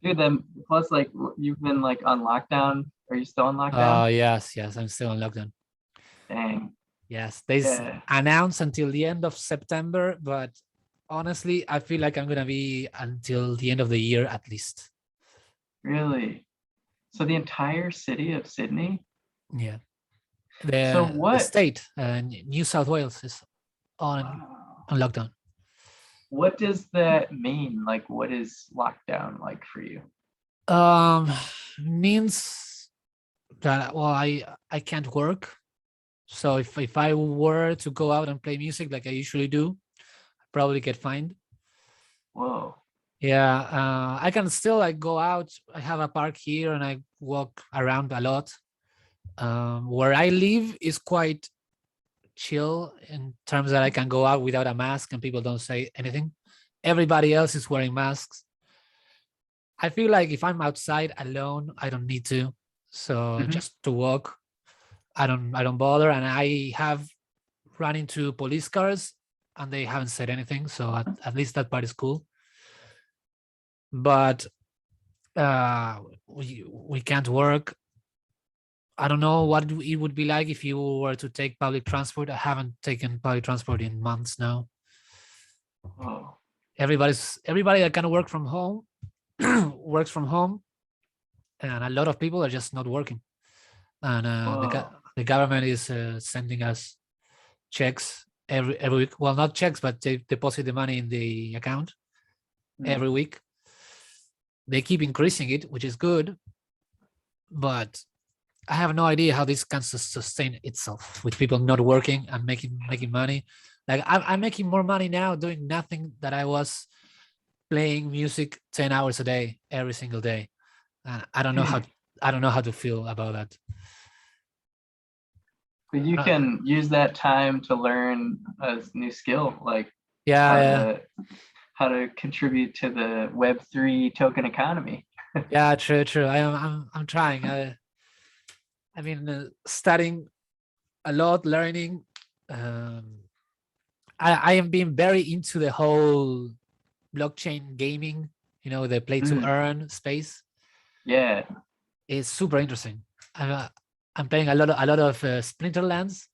Dude, then plus like you've been like on lockdown. Are you still on lockdown? Oh yes, I'm still on lockdown. Dang. Yes, they announced until the end of September, but honestly, I feel like I'm gonna be until the end of the year at least. Really? So the entire city of Sydney? Yeah. The state, New South Wales, is on lockdown. What does that mean? Like, what is lockdown like for you? Means that I can't work. So if I were to go out and play music like I usually do, I'd probably get fined. Whoa. Yeah, I can still like go out. I have a park here and I walk around a lot. Where I live is quite chill in terms that I can go out without a mask and people don't say anything. Everybody else is wearing masks. I feel like if I'm outside alone, I don't need to. So just to walk, I don't bother. And I have run into police cars and they haven't said anything. So at least that part is cool. But we can't work. I don't know what it would be like if you were to take public transport. I haven't taken public transport in months now. Oh. Everybody that can work from home works from home, and a lot of people are just not working. And the government is sending us checks every week. Well, not checks, but they deposit the money in the account every week. They keep increasing it, which is good, but I have no idea how this can sustain itself with people not working and making money. Like I'm making more money now doing nothing that I was playing music 10 hours a day every single day. And I don't know how to feel about that. But you can use that time to learn a new skill, like how to contribute to the Web3 token economy. Yeah, true. I'm trying. I mean, studying a lot, learning. I am being very into the whole blockchain gaming. You know, the play to earn space. Yeah, it's super interesting. I'm playing a lot of Splinterlands,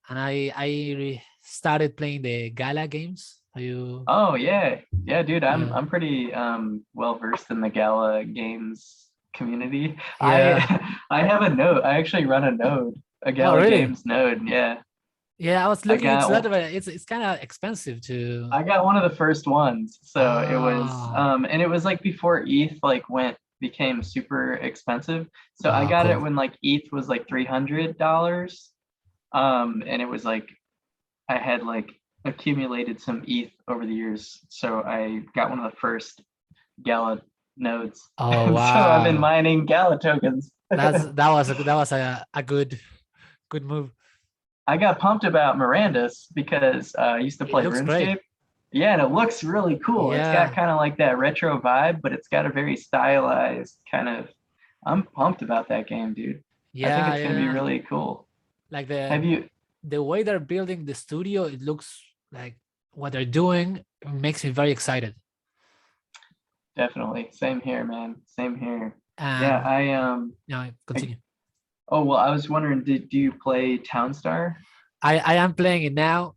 and I started playing the Gala games. Are you? Oh yeah, dude. I'm pretty well versed in the Gala games community. Yeah. I have a node. I actually run a node, a Gala games node. Yeah. Yeah, I was looking into that, but it's kind of expensive to. I got one of the first ones, so it was and it was like before ETH like became super expensive. So I got it when like ETH was like $300, and it was like I had like accumulated some ETH over the years, so I got one of the first Gala nodes. Oh wow! So I've been mining Gala tokens. that was a good move. I got pumped about Miranda's because I used to play RuneScape. Great. Yeah, and it looks really cool. Yeah. It's got kind of like that retro vibe, but it's got a very stylized kind of. I'm pumped about that game, dude. Yeah, I think it's gonna be really cool. Like the way they're building the studio, it looks like what they're doing makes me very excited. Definitely, same here, man. Same here. Yeah, No, continue. Oh, well, I was wondering, do you play Townstar? I am playing it now.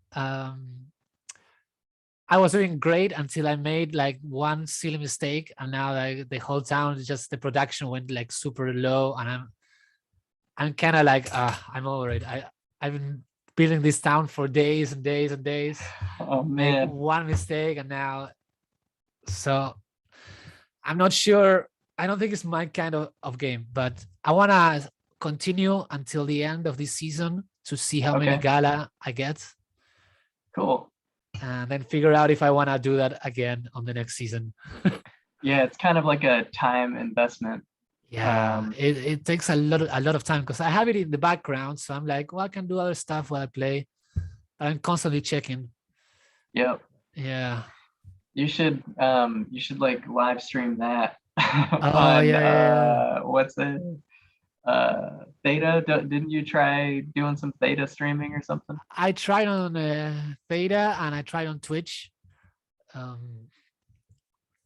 I was doing great until I made like one silly mistake, and now like the whole town, just the production went like super low, and I'm kind of like I'm over it. I've been building this town for days and days and days. Oh man! Make one mistake, and now so I'm not sure. I don't think it's my kind of game, but I wanna continue until the end of this season to see how many Gala I get. Cool. And then figure out if I want to do that again on the next season. Yeah, it's kind of like a time investment. Yeah, it takes a lot of time because I have it in the background, so I'm like, well, I can do other stuff while I play, but I'm constantly checking. Yep. Yeah. You should like live stream that. On, what's it? Theta. Didn't you try doing some Theta streaming or something? I tried on Theta and I tried on Twitch.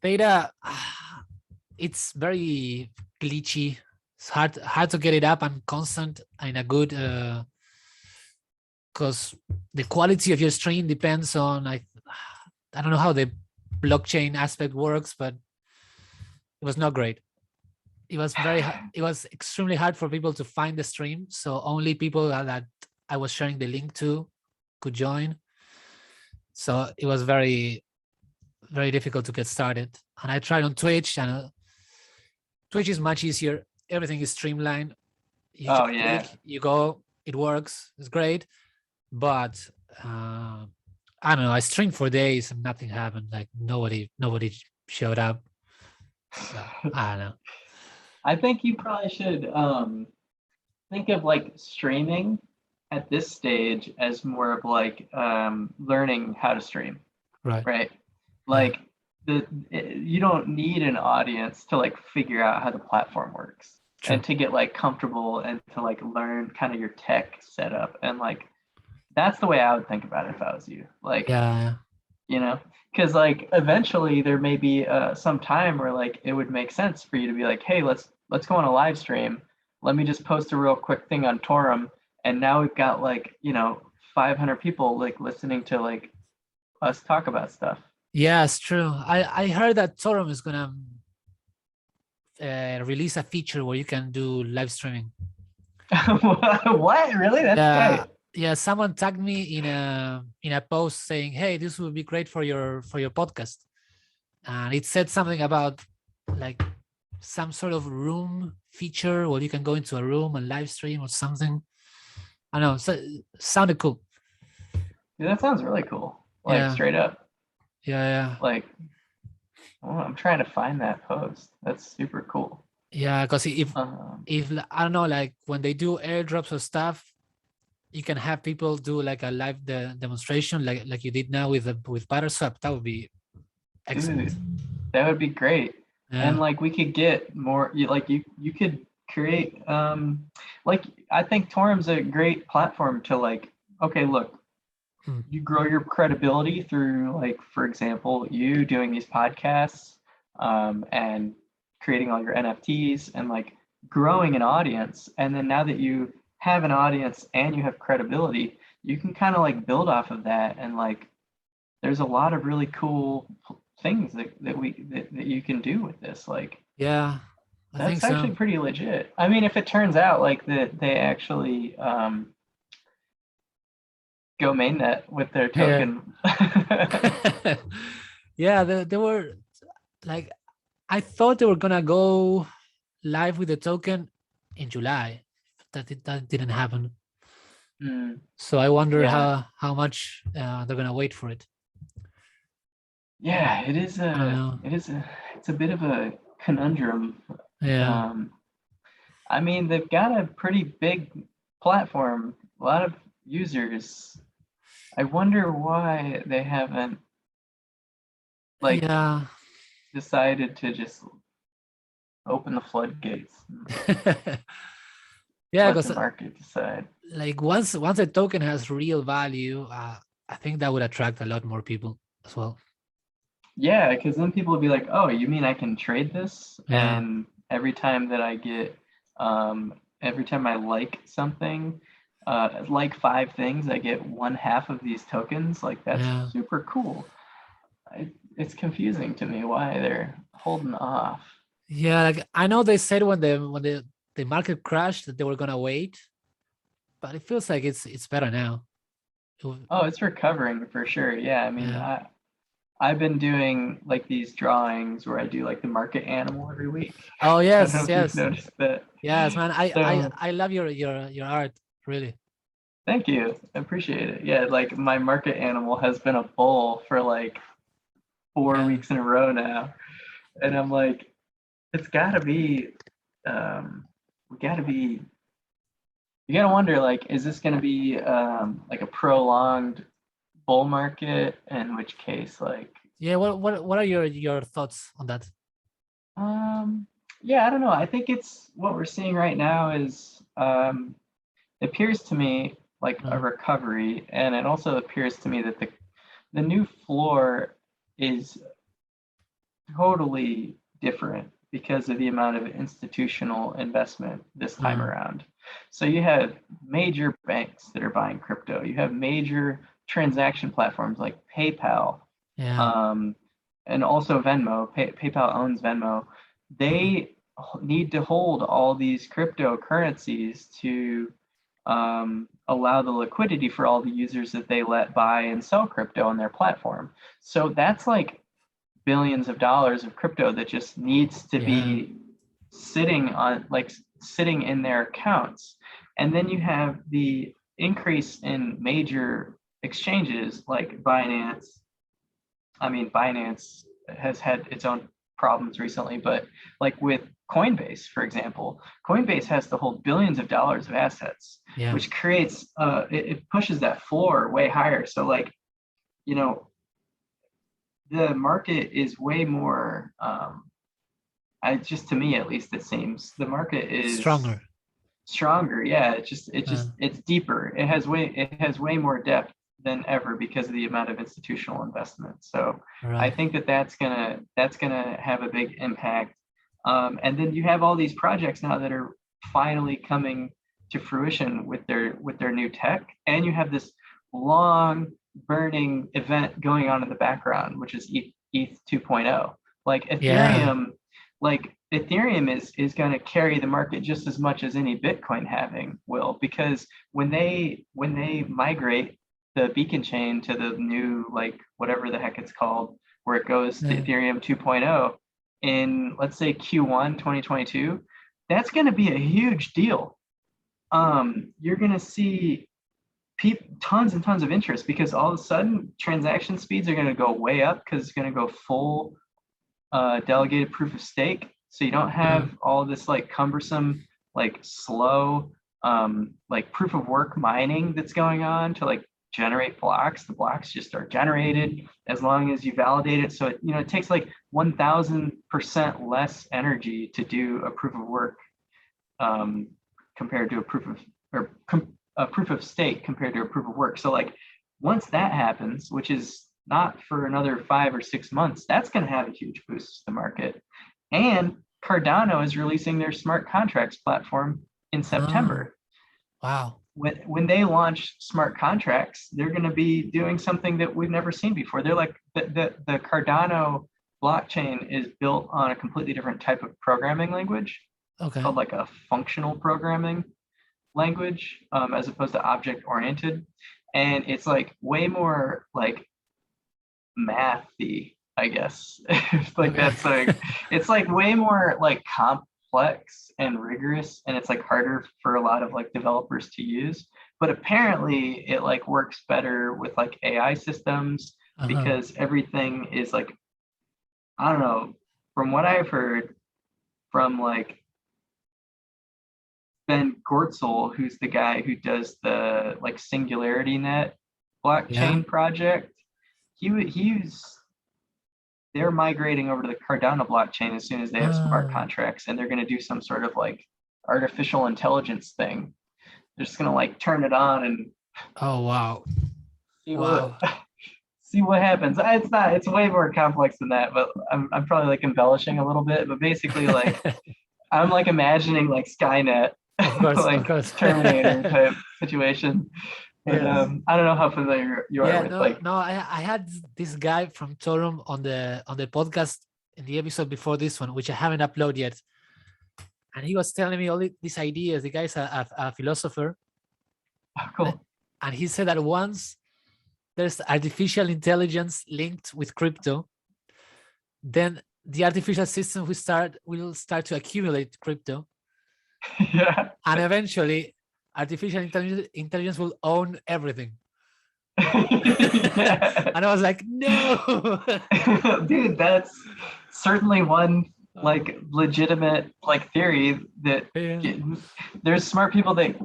Theta, it's very glitchy. It's hard to get it up and constant in a good because the quality of your stream depends on I don't know how the blockchain aspect works, but it was not great. It was extremely hard for people to find the stream, so only people that I was sharing the link to could join. So it was very, very difficult to get started. And I tried on Twitch, and Twitch is much easier. Everything is streamlined. You click, you go, it works. It's great. But I don't know. I streamed for days and nothing happened. Like nobody showed up. So, I don't know. I think you probably should think of like streaming at this stage as more of like learning how to stream. Right. Like you don't need an audience to like figure out how the platform works. True. And to get like comfortable and to like learn kind of your tech setup, and like that's the way I would think about it if I was you. Like you know, because like eventually there may be some time where like it would make sense for you to be like, hey, let's go on a live stream. Let me just post a real quick thing on Torum, and now we've got like 500 people like listening to like us talk about stuff. Yeah, it's true. I heard that Torum is gonna release a feature where you can do live streaming. What? Really? That's Yeah, great. yeah. Someone tagged me in a post saying, "Hey, this would be great for your podcast," and it said something about like some sort of room feature where you can go into a room and live stream or something. I don't know. So sounded cool. Dude, that sounds really cool. Like Yeah, straight up. yeah. Like, oh, I'm trying to find that post. That's super cool. Yeah, because Um, if I don't know, like when they do airdrops or stuff, you can have people do like a live demonstration, like you did now with Butterswap. That would be excellent. dude, that would be great. And Yeah, like we could get more like you could create like I think Torum's a great platform to like, okay, look, Hmm. you grow your credibility through like, for example, you doing these podcasts and creating all your NFTs and like growing an audience. And then now that you have an audience and you have credibility, you can kind of like build off of that. And like there's a lot of really cool things that you can do with this. Like yeah, I think that's so. actually pretty legit. I mean, if it turns out like that they actually go mainnet with their Yeah, token. yeah. They were like, I thought they were gonna go live with the token in July. That didn't happen. Mm, So I wonder yeah, how much they're gonna wait for it. yeah, I don't know. it's a bit of a conundrum. Yeah, Um, I mean, they've got a pretty big platform, a lot of users. I wonder why they haven't like yeah. decided to just open the floodgates and Yeah, let the because market decide. like once a token has real value, I think that would attract a lot more people as well. Yeah, because then people will be like, "Oh, you mean I can trade this?" Yeah, And every time I like something, like 5 things, I get one half of these tokens. Like that's yeah, super cool. It's confusing to me why they're holding off. yeah. Like I know they said when the market crashed that they were gonna wait, but it feels like it's better now. Oh, it's recovering for sure. Yeah, I mean, Yeah. I've been doing like these drawings where I do like the market animal every week. Oh I don't know yes, if you've yes, noticed that. yes, man. So I love your art. Really. thank you. I appreciate it. Yeah, like my market animal has been a bull for like 4 Yeah. weeks in a row now. And I'm like, it's gotta be we gotta be you gotta wonder like, is this gonna be like a prolonged bull market? In which case, like Yeah. What are your thoughts on that? um yeah, I don't know. I think it's what we're seeing right now is it appears to me like a Uh, recovery, and it also appears to me that the new floor is totally different because of the amount of institutional investment this time uh, around. So you have major banks that are buying crypto. You have major transaction platforms like PayPal, yeah. um, and also Venmo. PayPal owns Venmo. Uh, They need to hold all these cryptocurrencies to allow the liquidity for all the users that they let buy and sell crypto on their platform. So that's like billions of dollars of crypto that just needs to yeah. be sitting in their accounts. And then you have the increase in major exchanges like Binance. I mean, Binance has had its own problems recently, but like with Coinbase, for example, Coinbase has to hold billions of dollars of assets, Yeah. which creates it pushes that floor way higher. So like, you know, the market is way more I just to me at least it seems the market is Stronger. stronger. Yeah, Uh, it's deeper. It has way more depth than ever because of the amount of institutional investment. So I right. think that's gonna have a big impact. And then you have all these projects now that are finally coming to fruition with their new tech, and you have this long burning event going on in the background, which is ETH 2.0. Like Yeah. Ethereum like Ethereum is going to carry the market just as much as any Bitcoin halving will, because when they migrate the beacon chain to the new, like whatever the heck it's called, where it goes to Ethereum 2.0 in, let's say, Q1 2022, that's going to be a huge deal. You're going to see tons and tons of interest, because all of a sudden transaction speeds are going to go way up, because it's going to go full delegated proof of stake. So you don't have all this like cumbersome, like slow, like proof of work mining that's going on to like generate blocks. The blocks just are generated as long as you validate it. So it, it takes like 1000% less energy to do a proof of work compared to a proof of stake compared to a proof of work. So like once that happens, which is not for another 5 or 6 months, that's going to have a huge boost to the market. And Cardano is releasing their smart contracts platform in September. Wow. When they launch smart contracts, they're going to be doing something that we've never seen before. They're like the Cardano blockchain is built on a completely different type of programming language, called like a functional programming language, as opposed to object oriented. And it's like way more like mathy, I guess. That's like, it's like way more like complex and rigorous, and it's like harder for a lot of like developers to use. But apparently it like works better with like AI systems, because everything is like, I don't know, from what I've heard from like Ben Gortzel, who's the guy who does the like Singularity Net blockchain project, they're migrating over to the Cardano blockchain as soon as they have smart contracts, and they're going to do some sort of like artificial intelligence thing. They're just going to like turn it on and see what happens. It's way more complex than that, but I'm probably like embellishing a little bit. But basically, like I'm like imagining like Skynet, like Terminator type situation. But I don't know how familiar you are with I had this guy from Torum on the podcast in the episode before this one, which I haven't uploaded yet, and he was telling me all these ideas. The guy's a philosopher. Oh, cool. And he said that once there's artificial intelligence linked with crypto, then the artificial system will start to accumulate crypto. And eventually artificial intelligence will own everything. And I was like, no. Dude, that's certainly one like legitimate like theory that there's smart people that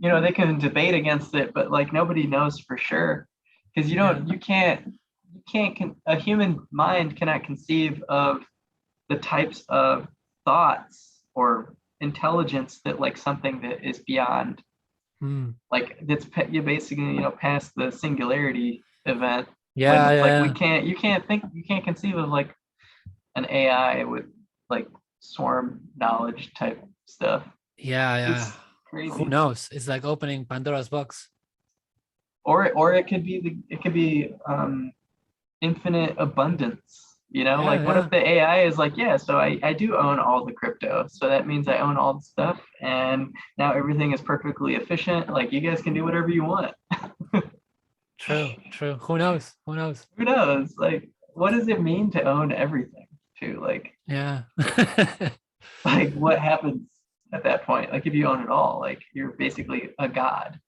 they can debate against it, but like nobody knows for sure, because a human mind cannot conceive of the types of thoughts or intelligence that like something that is beyond like that's you basically past the singularity event. Like you can't conceive of like an AI with like swarm knowledge type stuff. It's crazy. Who knows? It's like opening Pandora's box. Or it could be infinite abundance. What if the AI is like, so I do own all the crypto, so that means I own all the stuff, and now everything is perfectly efficient, like you guys can do whatever you want. True. Who knows? Like, what does it mean to own everything too? Like, like what happens at that point? Like if you own it all, like you're basically a god.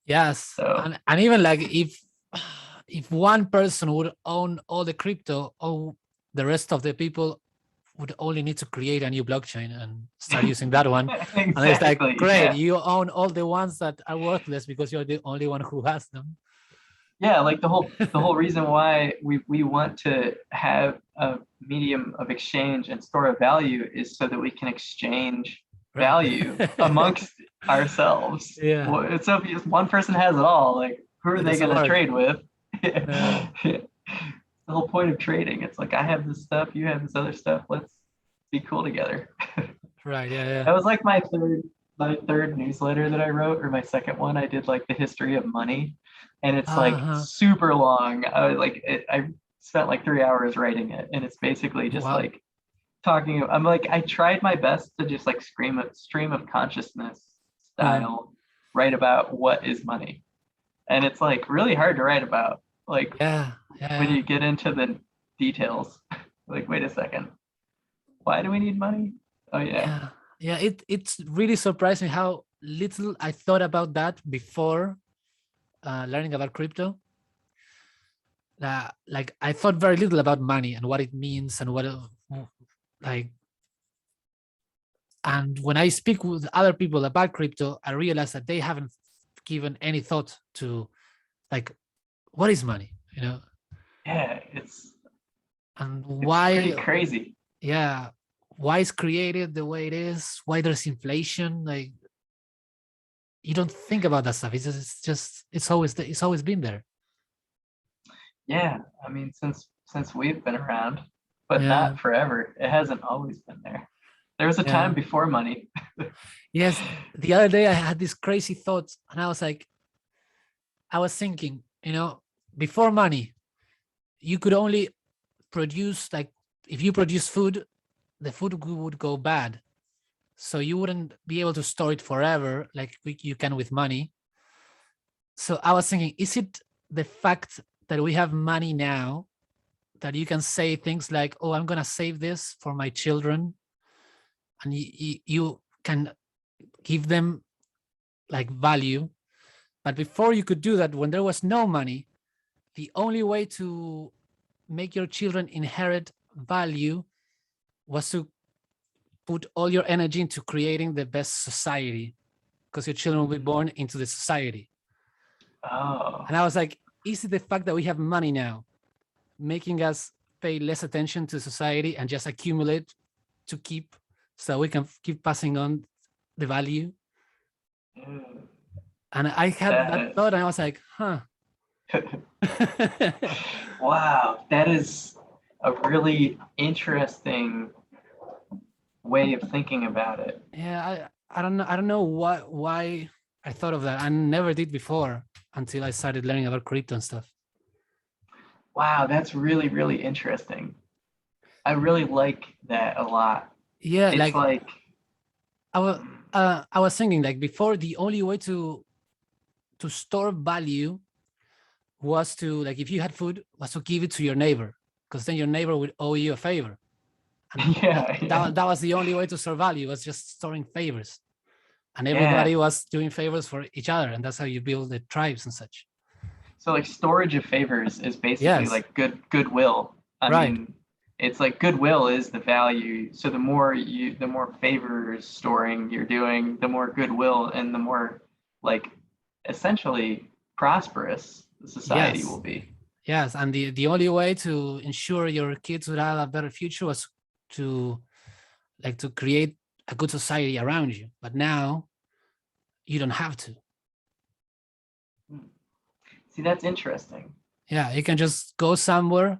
Yes. So, and even like if one person would own all the crypto, all the rest of the people would only need to create a new blockchain and start using that one. Exactly, and it's like, great, you own all the ones that are worthless because you're the only one who has them. Yeah, like the whole reason why we want to have a medium of exchange and store of value is so that we can exchange value amongst ourselves. So if one person has it all, like who are they going to trade with? The whole point of trading. It's like, I have this stuff, you have this other stuff, let's be cool together. That was like my third newsletter that I wrote, or my second one. I did like the history of money, and it's like super long. I spent like 3 hours writing it, and it's basically just like talking. I'm like, I tried my best to just like stream of consciousness Uh, style, write about what is money, and it's like really hard to write about. Like yeah, when yeah, you get into the details, like, wait a second, why do we need money? Oh yeah, yeah, yeah. It's really surprising how little I thought about that before learning about crypto. Like I thought very little about money and what it means and what like. And when I speak with other people about crypto, I realize that they haven't given any thought to like what is money, yeah. and It's pretty why, crazy. yeah, why it's created the way it is, why there's inflation. Like you don't think about that stuff. It's always been there. Yeah, I mean, since we've been around, but Yeah, not forever. It hasn't always been there. There was a time yeah. before money. Yes, the other day I had this crazy thought, and I was thinking, before money, you could only produce like if you produce food, the food would go bad, so you wouldn't be able to store it forever like you can with money. So I was thinking, is it the fact that we have money now that you can say things like, oh, I'm gonna save this for my children, and you can give them like value. But before you could do that, when there was no money, the only way to make your children inherit value was to put all your energy into creating the best society, because your children will be born into the society. Oh, And I was like, is it the fact that we have money now making us pay less attention to society and just accumulate to keep, so we can keep passing on the value? mm, And I had that that thought, and I was like, huh. wow, that is a really interesting way of thinking about it. Yeah, I don't know why I thought of that. I never did before until I started learning about crypto and stuff. Wow, that's really, really interesting. I really like that a lot. Yeah, It's like like, I was thinking, like, before, the only way to store value was to, like, if you had food, was to give it to your neighbor, because then your neighbor would owe you a favor, and yeah, yeah, that was the only way to store value, was just storing favors, and yeah. everybody was doing favors for each other, and that's how you build the tribes and such. So like storage of favors is basically Yes, like goodwill. I right. mean, it's like goodwill is the value. So the more favors storing you're doing, the more goodwill and the more like essentially prosperous the society will Yes, be. yes, and the only way to ensure your kids would have a better future was to, like, to create a good society around you. But now you don't have to. Hmm. See, that's interesting. Yeah, you can just go somewhere,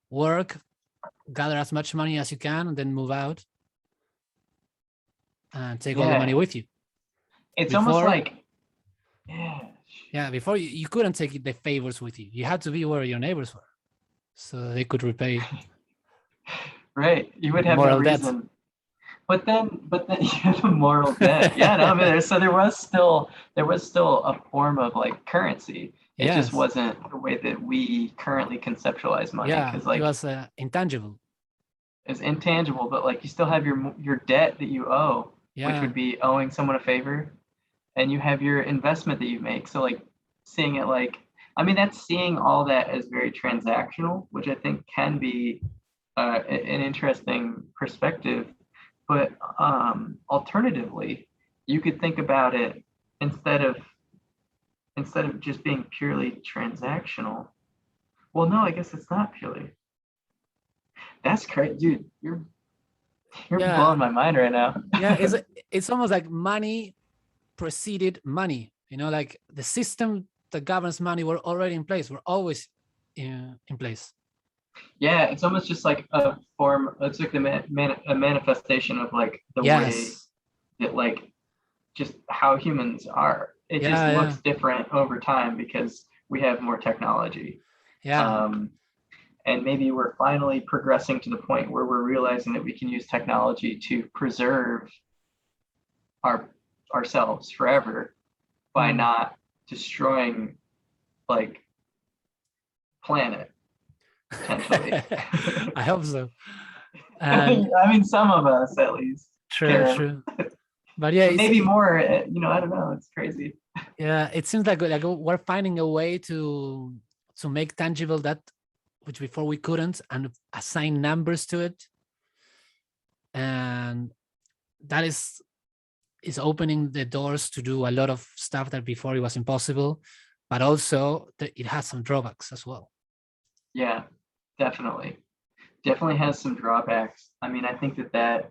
work, gather as much money as you can, and then move out and take all the money Yeah. with you. It's almost Before, like, yeah, yeah, before you couldn't take the favors with you. You had to be where your neighbors were, so they could repay right. You would the have no moral debt. reason. But then you have a moral debt. Yeah, no, I mean, so there was still a form of like currency. It just Yes, wasn't the way that we currently conceptualize money yeah, because it like was intangible. it's intangible, but like you still have your debt that you owe, which Yeah, would be owing someone a favor, and you have your investment that you make. So like seeing it like, I mean, that's seeing all that as very transactional, which I think can be an interesting perspective. But alternatively, you could think about it instead of instead of just being purely transactional. Well, no, I guess it's not purely. That's crazy, dude. You're yeah, blowing my mind right now. yeah. It's almost like money preceded money. Like the system that governs money were already in place. Were always in place. Yeah, it's almost just like a form. It's like a manifestation of like the way Yes. that like just how humans are. It just Yeah, yeah, looks different over time because we have more technology. yeah. Um, And maybe we're finally progressing to the point where we're realizing that we can use technology to preserve ourselves forever by not destroying like planet potentially. I hope so. I mean, some of us at least. True. But yeah, maybe more. I don't know. It's crazy. Yeah, it seems like we're finding a way to make tangible that which before we couldn't, and assign numbers to it, and that is opening the doors to do a lot of stuff that before it was impossible, but also it has some drawbacks as well. Yeah, definitely has some drawbacks. I mean, I think that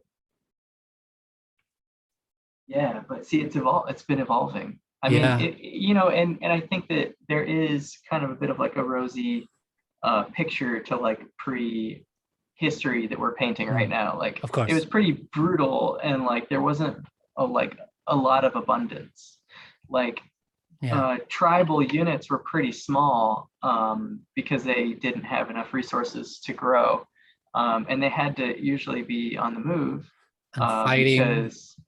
yeah, but see, it's been evolving. I mean, and I think that there is kind of a bit of like a rosy picture to like pre-history that we're painting right now. Like, of course, it was pretty brutal, and like there wasn't a lot of abundance. Like, tribal units were pretty small because they didn't have enough resources to grow, and they had to usually be on the move.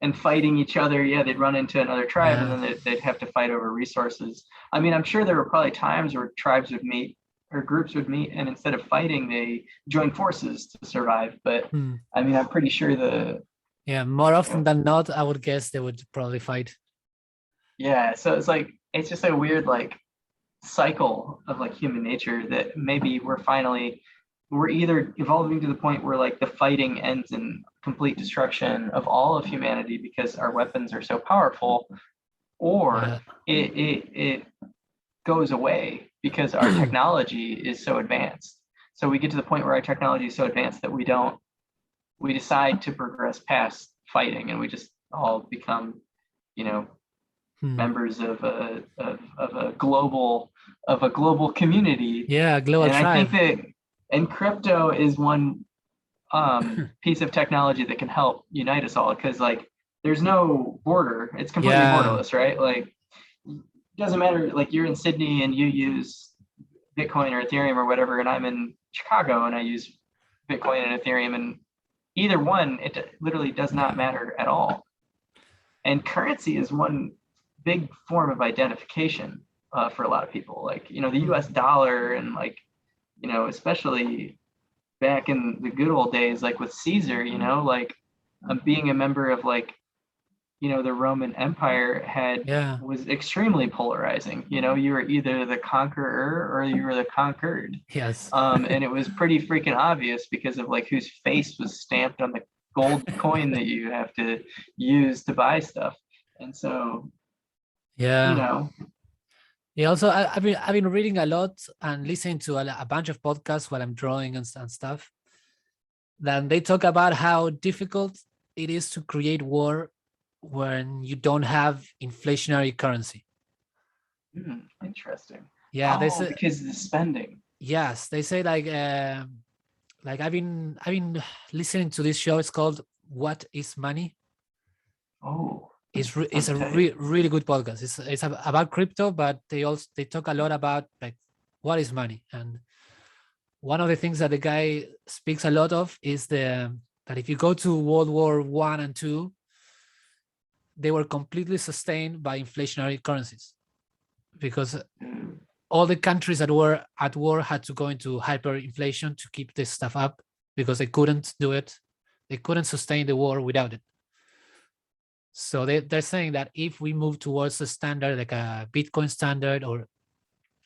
And fighting each other. Yeah, they'd run into another tribe, and then they'd have to fight over resources. I mean, I'm sure there were probably times where tribes would meet or groups would meet, and instead of fighting, they joined forces to survive. But I mean, I'm pretty sure more often than not, I would guess they would probably fight. Yeah, so it's like, it's just a weird like cycle of like human nature that maybe we're either evolving to the point where like the fighting ends in complete destruction of all of humanity because our weapons are so powerful, or it goes away because our technology is so advanced. So we get to the point where our technology is so advanced that we decide to progress past fighting, and we just all become, members of a global community. Yeah, global tribe. I think that, and crypto is one piece of technology that can help unite us all, because like there's no border. It's completely borderless, right? Like, it doesn't matter, like you're in Sydney and you use Bitcoin or Ethereum or whatever, and I'm in Chicago and I use Bitcoin and Ethereum, and either one, it literally does not matter at all. And currency is one big form of identification for a lot of people. Like, the US dollar, and like, especially back in the good old days, like with Caesar, like being a member of like, the Roman Empire was extremely polarizing. You were either the conqueror or you were the conquered. Yes. And it was pretty freaking obvious because of like whose face was stamped on the gold coin that you have to use to buy stuff. And so, also, I've been reading a lot and listening to a bunch of podcasts while I'm drawing and stuff. Then they talk about how difficult it is to create war when you don't have inflationary currency. Interesting. Yeah, they say because of the spending. Yes, they say like I've been listening to this show. It's called "What Is Money." Oh, it's a really good podcast. It's about crypto, but they talk a lot about like what is money. And one of the things that the guy speaks a lot of is that if you go to World War I and II, they were completely sustained by inflationary currencies, because all the countries that were at war had to go into hyperinflation to keep this stuff up, because they couldn't do it. They couldn't sustain the war without it. So they're saying that if we move towards a standard like a Bitcoin standard or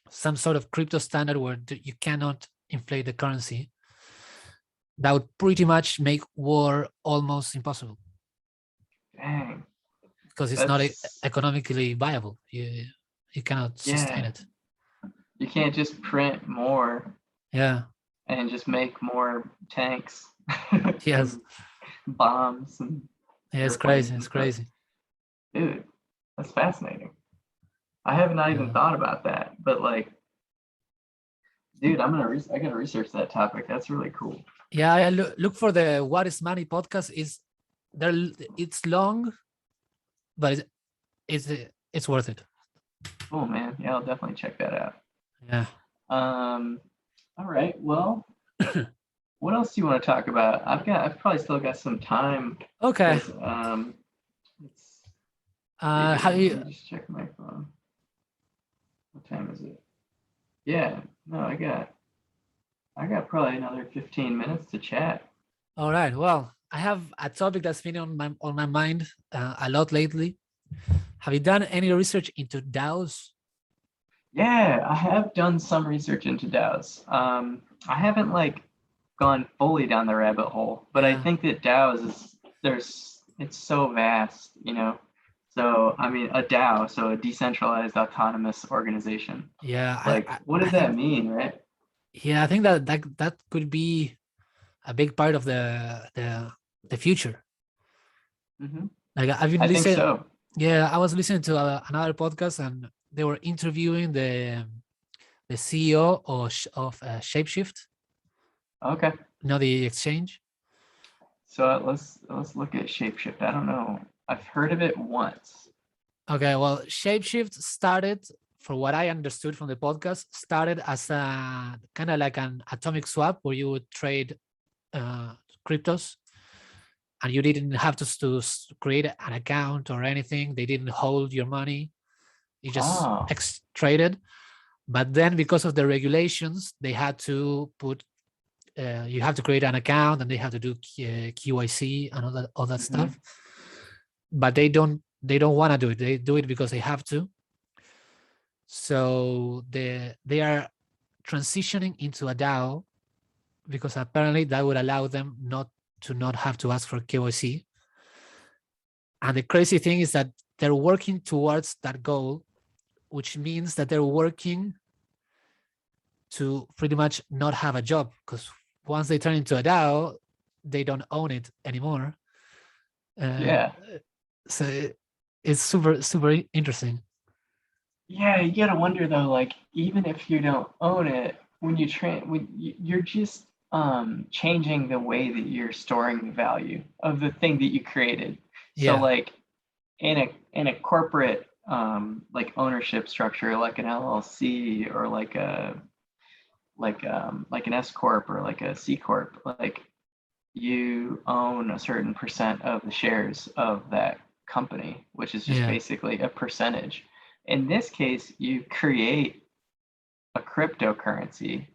some sort of crypto standard where you cannot inflate the currency, that would pretty much make war almost impossible. Dang. Because it's not economically viable. You cannot sustain it. You can't just print more. Yeah. And just make more tanks. Yes. Bombs. And it's crazy. It's crazy. Dude, that's fascinating. I have not even thought about that, but like, dude, I gotta research that topic. That's really cool. Yeah, I look for the "What Is Money" podcast. It's long, but it's worth it. Oh man, yeah, I'll definitely check that out. Yeah. All right. Well, what else do you want to talk about? I've probably still got some time. Okay. Let's see How here. Let you? me just check my phone. What time is it? Yeah. No, I got probably another 15 minutes to chat. All right. Well, I have a topic that's been on my mind a lot lately. Have you done any research into DAOs? Yeah, I have done some research into DAOs. I haven't like gone fully down the rabbit hole, but I think that DAOs it's so vast, you know. So I mean, a DAO, so a decentralized autonomous organization. Yeah, Like, what does that mean, right? yeah, I think that could be a big part of the future. Mm-hmm. Like I've been I think listening. so. Yeah, I was listening to another podcast, and they were interviewing the CEO of Shapeshift, Okay. the exchange. So let's look at Shapeshift. I don't know. I've heard of it once. Okay, well, Shapeshift started, for what I understood from the podcast, started as a kind of like an atomic swap where you would trade cryptos, and you didn't have to create an account or anything. They didn't hold your money. You just traded. But then, because of the regulations, they had to put you have to create an account, and they have to do KYC and all that stuff. But they don't want to do it. They do it because they have to. So they are transitioning into a DAO because apparently that would allow them not have to ask for KYC. And the crazy thing is that they're working towards that goal, which means that they're working to pretty much not have a job, because once they turn into a DAO, they don't own it anymore. So it's super interesting. Yeah, you gotta wonder though, like even if you don't own it, when you're just changing the way that you're storing the value of the thing that you created. So like in a corporate like ownership structure, like an LLC or like an S corp or like a C corp, like you own a certain percent of the shares of that company, which is just basically a percentage. In this case, you create a cryptocurrency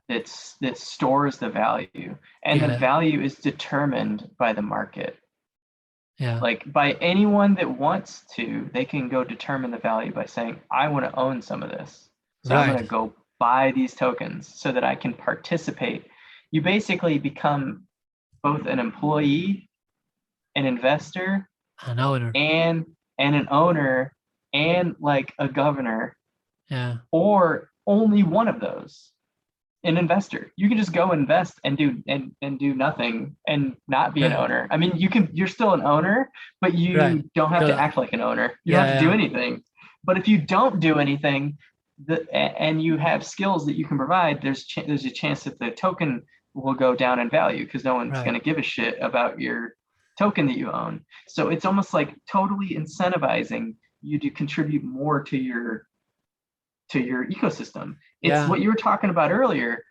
that stores the value, and the value is determined by the market. Like by anyone that wants to, they can go determine the value by saying, I want to own some of this. So I'm going to go buy these tokens so that I can participate. You basically become both an employee, an investor, an owner, and an owner, and like a governor, or only one of those, an investor. You can just go invest and do nothing and not be an owner. I mean, you're still an owner, but you don't have to act like an owner. You don't have to do anything. But if you don't do anything, and you have skills that you can provide, there's a chance that the token will go down in value because no one's going to give a shit about your token that you own. So it's almost like totally incentivizing you to contribute more to your ecosystem. It's what you were talking about earlier.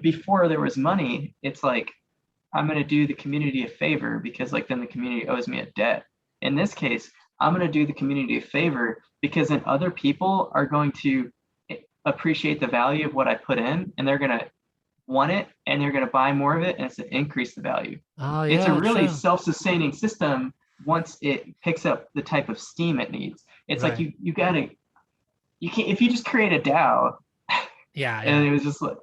Before there was money, it's like, I'm going to do the community a favor because like then the community owes me a debt. In this case, I'm going to do the community a favor because then other people are going to appreciate the value of what I put in, and they're going to want it, and they're going to buy more of it, and it's to increase the value. It's a really self-sustaining system once it picks up the type of steam it needs. It's like you can't, if you just create a DAO, and it was just like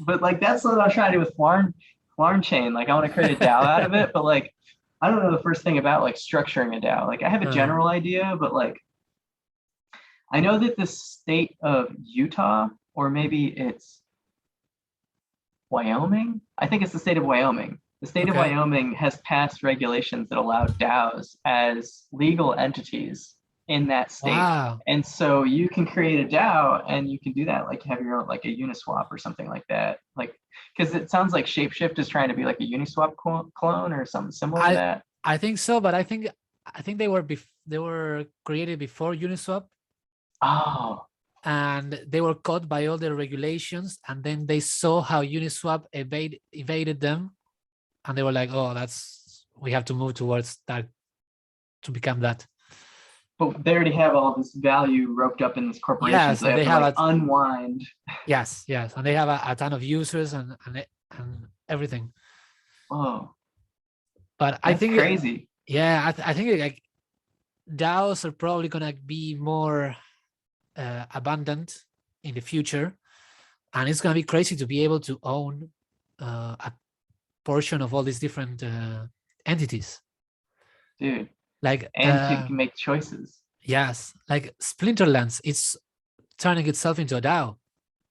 but like that's what I was trying to do with Flarnchain. Like I want to create a DAO out of it, but like I don't know the first thing about like structuring a DAO. Like I have a general idea, but like I know that the state of Utah, or maybe it's Wyoming. I think it's the state of Wyoming. The state of Wyoming has passed regulations that allow DAOs as legal entities in that state. And so you can create a DAO and you can do that, like have your own, like a Uniswap or something like that. Like, because it sounds like Shapeshift is trying to be like a Uniswap clone or something similar to that. I think so, but I think they were created before Uniswap. Oh. and they were caught by all the regulations, and then they saw how Uniswap evaded them, and they were like, oh, we have to move towards that, to become that. But they already have all this value roped up in this corporation, Yes, so they and have to like unwind. Yes, and they have a ton of users and everything. Oh, but I think crazy. Yeah, I think like DAOs are probably gonna be more abundant in the future, and it's gonna be crazy to be able to own a portion of all these different entities. Dude. Like and to make choices. Yes, like Splinterlands, it's turning itself into a DAO.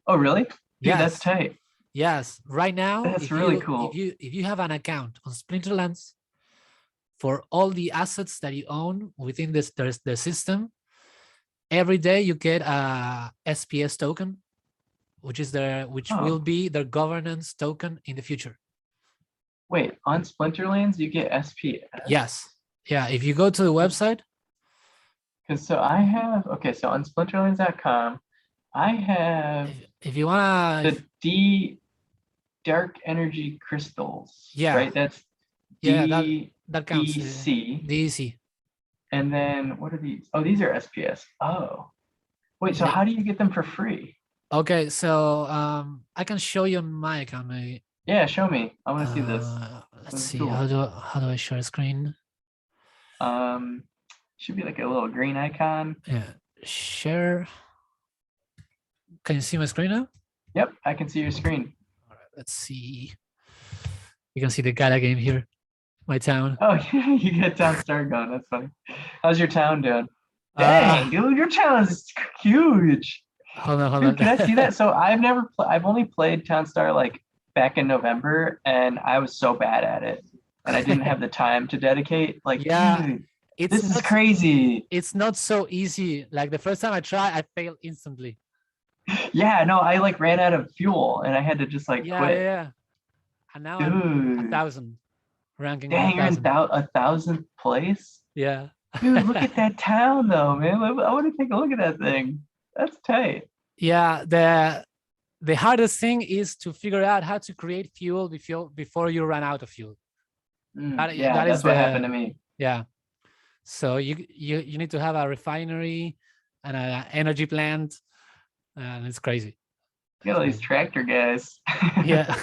Oh, really? Dude, yes. That's tight. Yes, right now, that's really cool. If you have an account on Splinterlands, for all the assets that you own within the system, every day you get a SPS token, which will be their governance token in the future. Wait, on Splinterlands you get SPS? Yes. Yeah, if you go to the website. Because so I have, so on splinterlands.com, I have if you wanna the dark energy crystals. Yeah. Right? That's that counts. DEC. DEC. And then what are these? Oh, these are SPS. Oh. Wait, so how do you get them for free? Okay, so I can show you my account. Yeah, show me. I want to see this. Let's see. Cool. How do I share a screen? Should be like a little green icon. Yeah. Share. Can you see my screen now? Yep, I can see your screen. All right, let's see. You can see the Gala game here. My town. Oh yeah, you get Town Star going. That's funny. How's your town doing? Dang, dude, your town is huge. Hold on. Can I see that? So I've only played Town Star like back in November, and I was so bad at it, and I didn't have the time to dedicate. Like, yeah, dude, this is crazy. It's not so easy. Like the first time I tried, I failed instantly. Yeah, no, I like ran out of fuel, and I had to just like quit. Yeah. And now I'm 1,000 ranking. Dang, you're in 1,000th place. Yeah. Dude, look at that town though, man. I want to take a look at that thing. That's tight. Yeah, the hardest thing is to figure out how to create fuel before you run out of fuel. That's what happened to me. Yeah. So you need to have a refinery and an energy plant, and it's crazy. Get all these tractor guys. Yeah.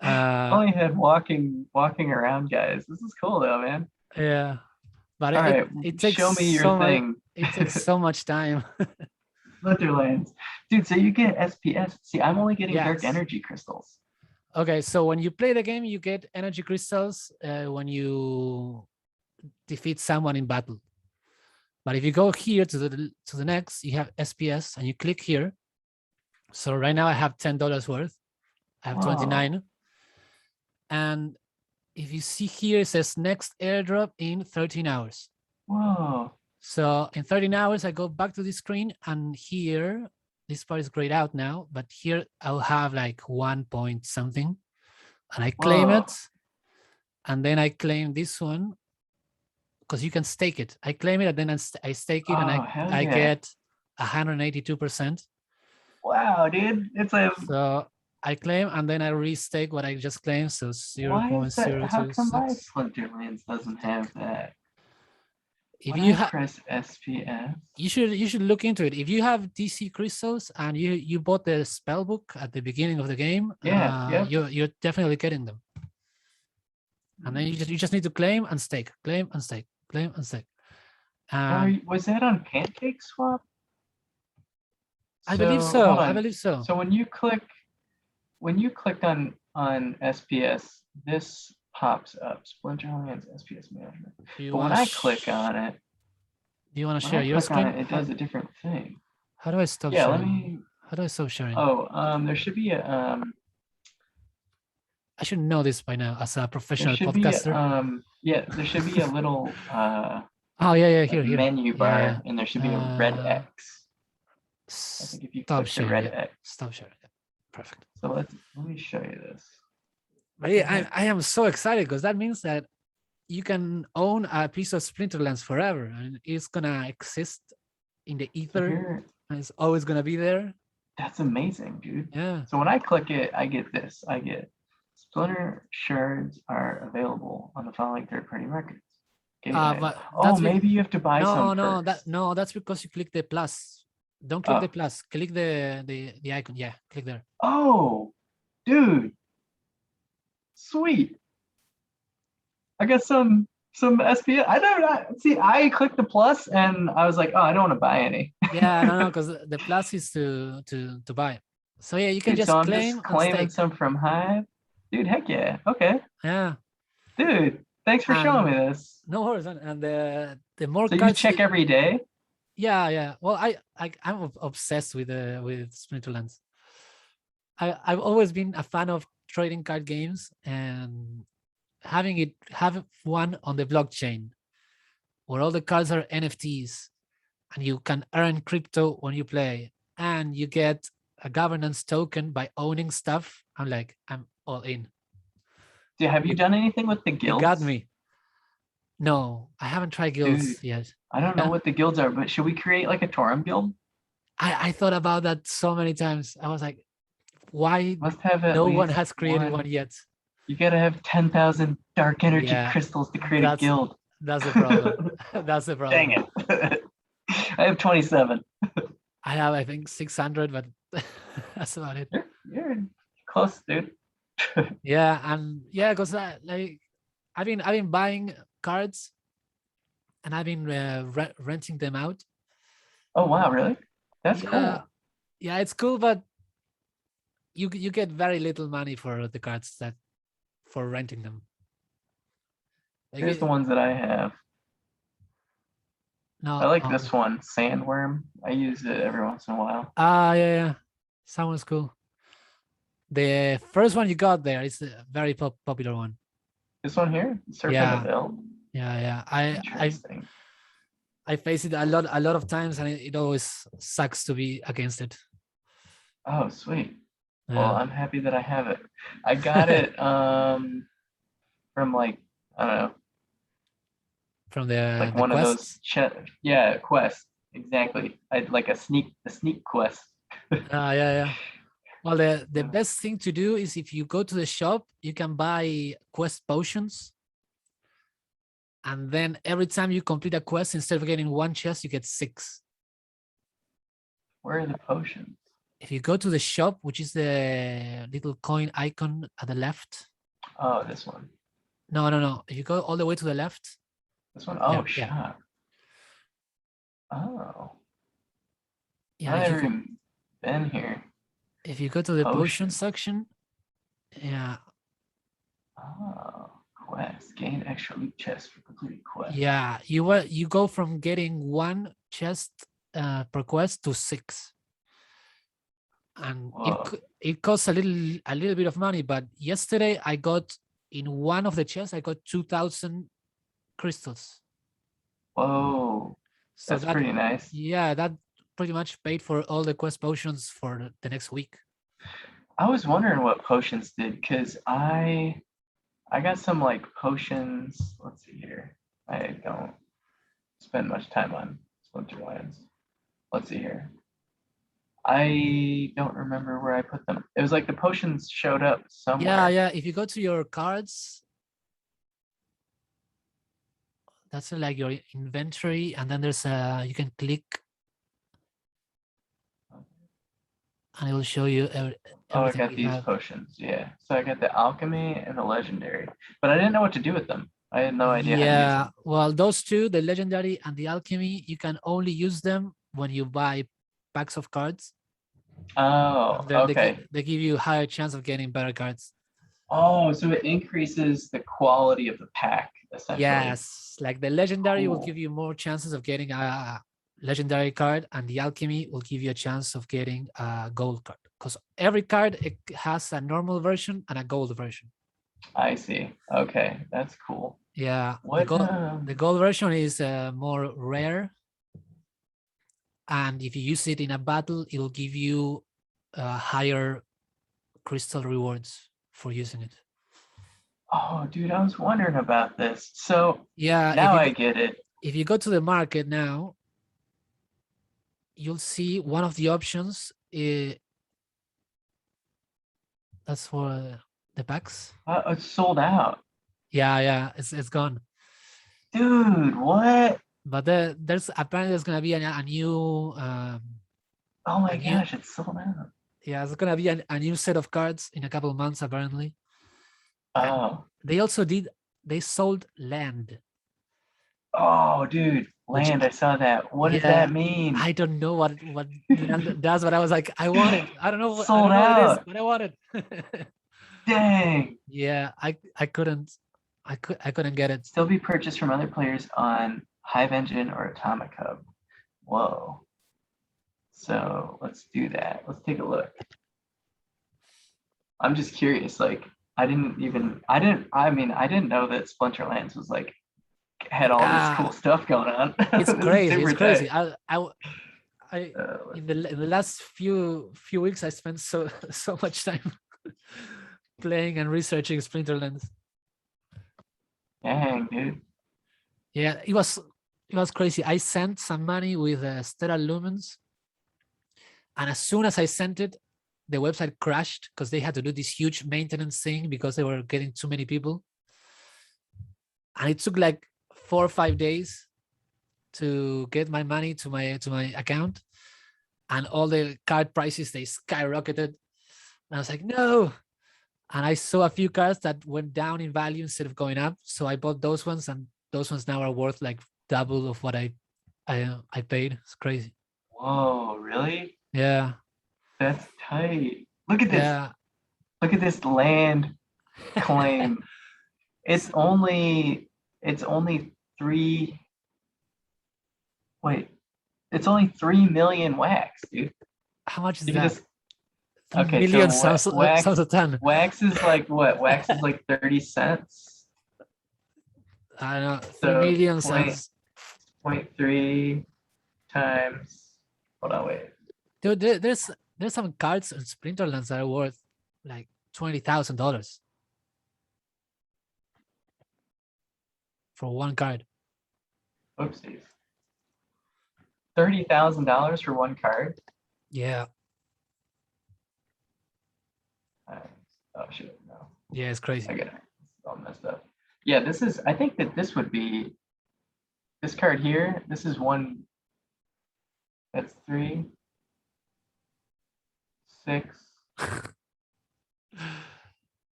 Only had walking around guys. This is cool though, man. Yeah. But it takes show me your thing. It takes so much time. Splinterlands. Dude, so you get SPS. See, I'm only getting dark energy crystals. Okay, so when you play the game, you get energy crystals when you defeat someone in battle. But if you go here to the next, you have SPS, and you click here. So right now I have $10 worth. I have 29. And if you see here, it says next airdrop in 13 hours. Whoa. So in 13 hours, I go back to the screen, and here, this part is grayed out now, but here I'll have like 1 point something, and I claim it. And then I claim this one, because you can stake it. I claim it, and then I stake it, and I get 182%. Wow, dude. So I claim, and then I restake what I just claimed. So 0.026. How come my Splinterlands doesn't have that? If you press SPS, you should look into it. If you have DC crystals and you bought the spell book at the beginning of the game, you're definitely getting them. And then you just need to claim and stake, claim and stake, claim and stake. Was that on Pancake Swap? I believe so. I believe so. So when you clicked on SPS, this pops up. Splinterlands SPS management. But when I click on it, do you want to share your screen? It does a different thing. How do I stop sharing? How do I stop sharing? There should be a I should know this by now as a professional podcaster. There should be a little here menu bar, and there should be a red X. I think if you click the red X. Stop sharing. Perfect. So let me show you this. But yeah, I am so excited, because that means that you can own a piece of Splinterlands forever, and it's gonna exist in the So ether, here, and it's always gonna be there. that's amazing, dude. Yeah. So when I click it, I get this. I get Splinter shards are available on the following third-party markets. But Oh, maybe you have to buy some first. that's because you click the plus. Don't click the Oh. plus. Click the icon. Yeah, click there. Oh, dude. Sweet. I got some SPF. I don't see. I clicked the plus and I was like, oh, I don't want to buy any. Yeah, no, because the plus is to buy. So yeah, you can Dude, just so I'm claim just and claiming stake. some from Hive. Dude, heck yeah. Okay. Yeah. Dude, thanks for showing me this. No worries, and the more So you cards. check every day? Yeah. Well, I'm obsessed with Splinterlands. I've always been a fan of trading card games and have one on the blockchain where all the cards are NFTs and you can earn crypto when you play and you get a governance token by owning stuff. I'm all in. Have you done anything with the You guilds? got me. No, I haven't tried guilds Dude, yet. I don't know what the guilds are, but should we create like a Torum guild? I thought about that so many times. I was like, why Must have at no least one has created one yet? You gotta have 10,000 dark energy crystals to create a guild. That's the problem. That's the problem. Dang it. I have 27. I have, I think, 600, but that's about it. You're close, dude. Yeah, and yeah, because like I've been buying cards, and I've been renting them out. Oh wow, really? That's cool. Yeah, it's cool, but you get very little money for the cards for renting them. Like Here's the ones that I have. No, I like this one, Sandworm. I use it every once in a while. Yeah. Sounds cool. The first one you got there is a very popular one. This one here, Serpent of Ill. Yeah. I face it a lot of times, and it always sucks to be against it. Oh, sweet. Yeah. Well, I'm happy that I have it. I got it from like, I don't know. From the like the one quests? of those quest, exactly. I'd like a sneak quest. Yeah. Well, the best thing to do is if you go to the shop, you can buy quest potions. And then every time you complete a quest, instead of getting one chest, you get 6. Where are the potions? If you go to the shop, which is the little coin icon at the left. Oh, this one. No. If you go all the way to the left. This one? Oh, shop. Oh. Yeah. I've never even been here. If you go to the potion section. Yeah. Oh. Quest. Gain extra loot chest for completing quest. Yeah, you go from getting 1 chest per quest to 6, and it costs a little bit of money. But yesterday I got in one of the chests, I got 2,000 crystals. Whoa, so that's pretty nice. Yeah, that pretty much paid for all the quest potions for the next week. I was wondering what potions did, because I got some like potions. Let's see here. I don't spend much time on Splinterlands. Let's see here. I don't remember where I put them. It was like the potions showed up somewhere. Yeah. If you go to your cards, that's like your inventory, and then there's you can click, and it will show you everything. Oh, I got these potions. Yeah. So I got the alchemy and the legendary, but I didn't know what to do with them. I had no idea how to use them. Well, those two, the legendary and the alchemy, you can only use them when you buy packs of cards. Oh, okay. They give you a higher chance of getting better cards. Oh, so it increases the quality of the pack, essentially. Yes, like the legendary will give you more chances of getting a legendary card, and the alchemy will give you a chance of getting a gold card, because every card, it has a normal version and a gold version. I see. Okay, that's cool. Yeah, the gold version is more rare, and if you use it in a battle, it will give you higher crystal rewards for using it. Oh, dude, I was wondering about this. So yeah, now I get it. If you go to the market now, you'll see one of the options. That's for the packs. It's sold out. Yeah, it's gone. Dude, what? But there's apparently there's gonna be a new. Oh my a new, gosh, it's sold out. yeah, it's gonna be a new set of cards in a couple of months apparently. Oh. They also they sold land. Oh, dude, Which land. I saw that. What does yeah, that mean? I don't know what land does, but I was like, I want it. I Sold don't know what it is, out. but I want it. Dang. Yeah, I couldn't get it. Still be purchased from other players on Hive Engine or Atomic Hub. Whoa. So let's do that. Let's take a look. I'm just curious. Like, I didn't know that Splinterlands was like had all this cool stuff going on. It's crazy. It's crazy. Tight. In the last few weeks, I spent so much time playing and researching Splinterlands. Dang, dude. Yeah, it was crazy. I sent some money with Stellar Lumens, and as soon as I sent it, the website crashed because they had to do this huge maintenance thing because they were getting too many people, and it took like 4 or 5 days to get my money to my account, and all the card prices, they skyrocketed. And I was like, no. And I saw a few cards that went down in value instead of going up, so I bought those ones, and those ones now are worth like double of what I paid. It's crazy. Whoa, really? Yeah. That's tight. Look at this. Yeah. Look at this land claim. It's only 3. Wait, it's only 3 million wax, dude. How much is You can that? just 3 okay. million So sounds a ton. wax is like what? Wax is like 30 cents. I don't know. 3 So million sounds. 0.3 times. Hold on, wait. Dude, there's some cards in Splinterlands that are worth like $20,000 for one card. Oopsies. $30,000 for one card. Yeah. Oh shit, no. Yeah, it's crazy. I got it. It's all messed up. Yeah, this is. I think that this would be this card here. This is one. That's 3, 6.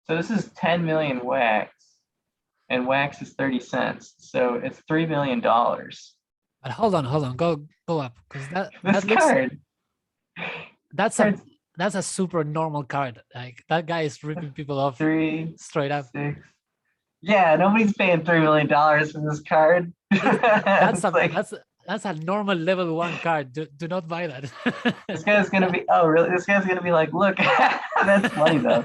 So this is 10 million wax, and wax is 30 cents. So it's $3 million. But hold on, go up, because This card. That's a super normal card. Like that guy is ripping people off 3 straight up. 6. Yeah, nobody's paying $3 million for this card. That's a normal level 1 card. Do not buy that. This guy's gonna be. Oh, really? This guy's gonna be like, look, that's funny though.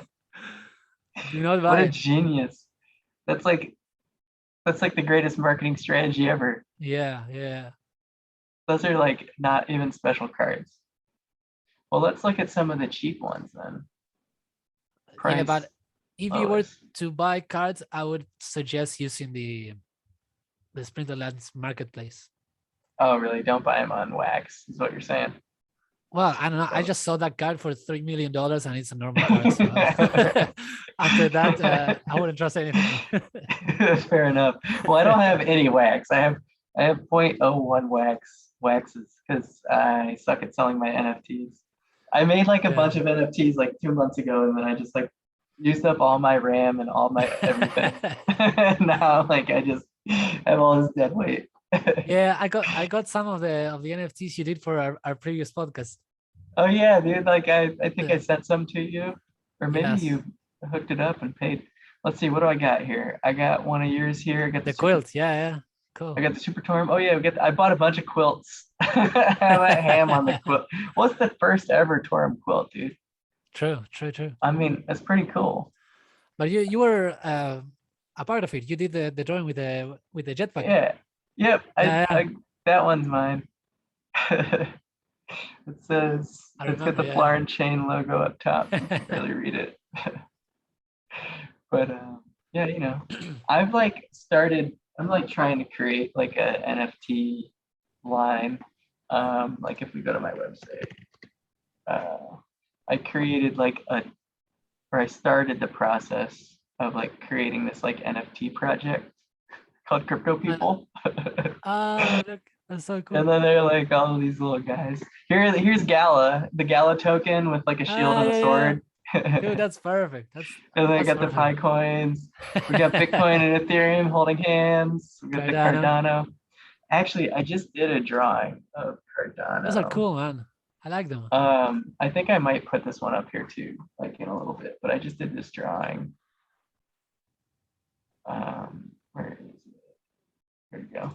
Do not buy. What a genius! That's like the greatest marketing strategy ever. Yeah. Those are like not even special cards. Well, let's look at some of the cheap ones then. Yeah, but if you were to buy cards, I would suggest using the Splinterlands marketplace. Oh, really? Don't buy them on wax, is what you're saying. Well, I don't know. I just saw that card for $3 million, and it's a normal card. So after that, I wouldn't trust anything. Fair enough. Well, I don't have any wax. I have 0.01 waxes because I suck at selling my NFTs. I made like a bunch of NFTs like 2 months ago, and then I just like used up all my RAM and all my everything. Now, like I just have all this dead weight. Yeah, I got some of the NFTs you did for our previous podcast. Oh yeah, dude. Like I think I sent some to you, or maybe you hooked it up and paid. Let's see, what do I got here? I got one of yours here. I got the quilt. Yeah. Cool. I got the Super Torum. Oh yeah, I bought a bunch of quilts. I went ham on the quilt. What's the first ever Torum quilt, dude? True. I mean, that's pretty cool. But you were a part of it. You did the drawing with the jetpack. Yeah. Yep. That one's mine. It says it's got the Flarnchain logo up top. You can barely read it. But yeah, you know, I'm like trying to create like a NFT line Like if we go to my website, I created like I started the process of like creating this like NFT project called Crypto People. Oh, look, that's so cool. And then they're like all of these little guys. Here's Gala, the Gala token with like a shield and a Yeah, sword. dude, that's perfect. And they That's got the Pi perfect. coins. We got Bitcoin and Ethereum holding hands. We got the Cardano. Cardano. Actually, I just did a drawing of Those are Cardano. cool, man. I like them. I think I might put this one up here too, like in a little bit, but I just did this drawing. Where is it? There you go.